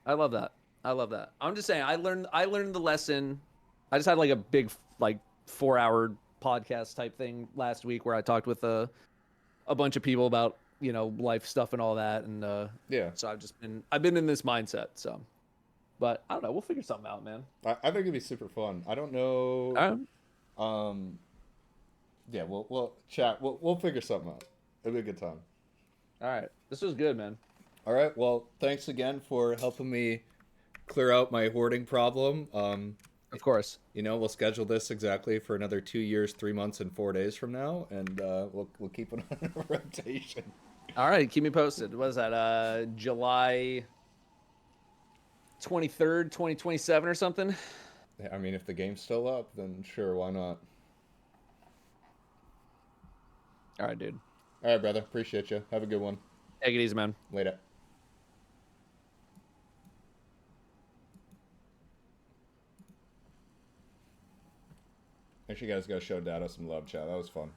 I love that. I'm just saying I learned the lesson. I just had like a big 4-hour podcast type thing last week where I talked with a bunch of people about, life stuff and all that, and so I've been in this mindset, so. But I don't know, we'll figure something out, man. I think it'd be super fun. I don't know. Yeah, we'll chat. We'll figure something out. It'll be a good time. All right. This was good, man. All right. Well, thanks again for helping me clear out my hoarding problem. Of course. We'll schedule this exactly for another 2 years, 3 months, and 4 days from now, and we'll keep it on a rotation. All right. Keep me posted. What is that? July 23rd, 2027 or something? I mean, if the game's still up, then sure, why not? All right, dude. All right, brother. Appreciate you. Have a good one. Take it easy, man. Later. Make sure you guys go show Datto some love, chat. That was fun.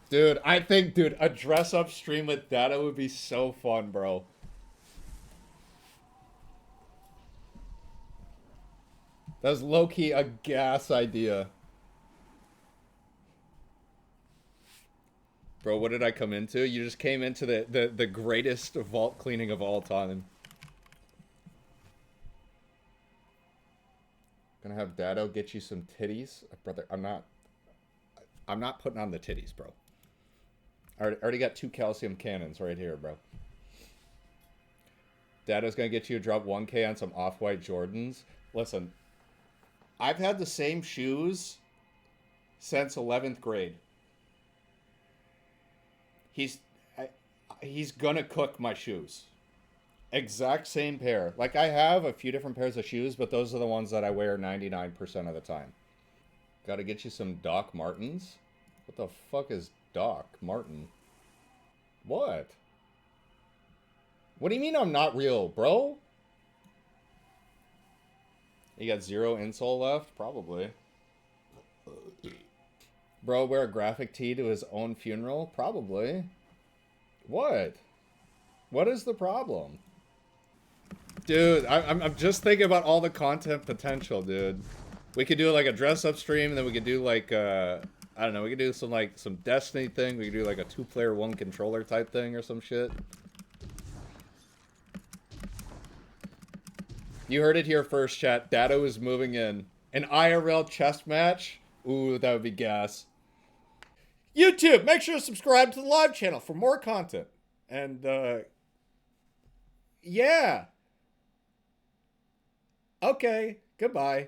Dude, I think, a dress-up stream with Datto would be so fun, bro. That was low-key a gas idea. Bro, what did I come into? You just came into the greatest vault cleaning of all time. Gonna have Datto get you some titties. Brother, I'm not putting on the titties, bro. I already got 2 calcium cannons right here, bro. Datto's gonna get you to drop 1K on some off-white Jordans. Listen, I've had the same shoes since 11th grade. He's gonna cook my shoes. Exact same pair. Like, I have a few different pairs of shoes, but those are the ones that I wear 99% of the time. Gotta get you some Doc Martens. What the fuck is Doc Marten? What? What do you mean I'm not real, bro? You got 0 insole left? Probably. Bro, wear a graphic tee to his own funeral? Probably. What? What is the problem? Dude, I'm just thinking about all the content potential, dude. We could do like a dress-up stream, and then we could do like, I don't know, we could do some Destiny thing. We could do like a 2-player, 1 controller type thing or some shit. You heard it here first, chat. Datto is moving in. An IRL chess match? Ooh, that would be gas. YouTube, make sure to subscribe to the live channel for more content. And, yeah. Okay, goodbye.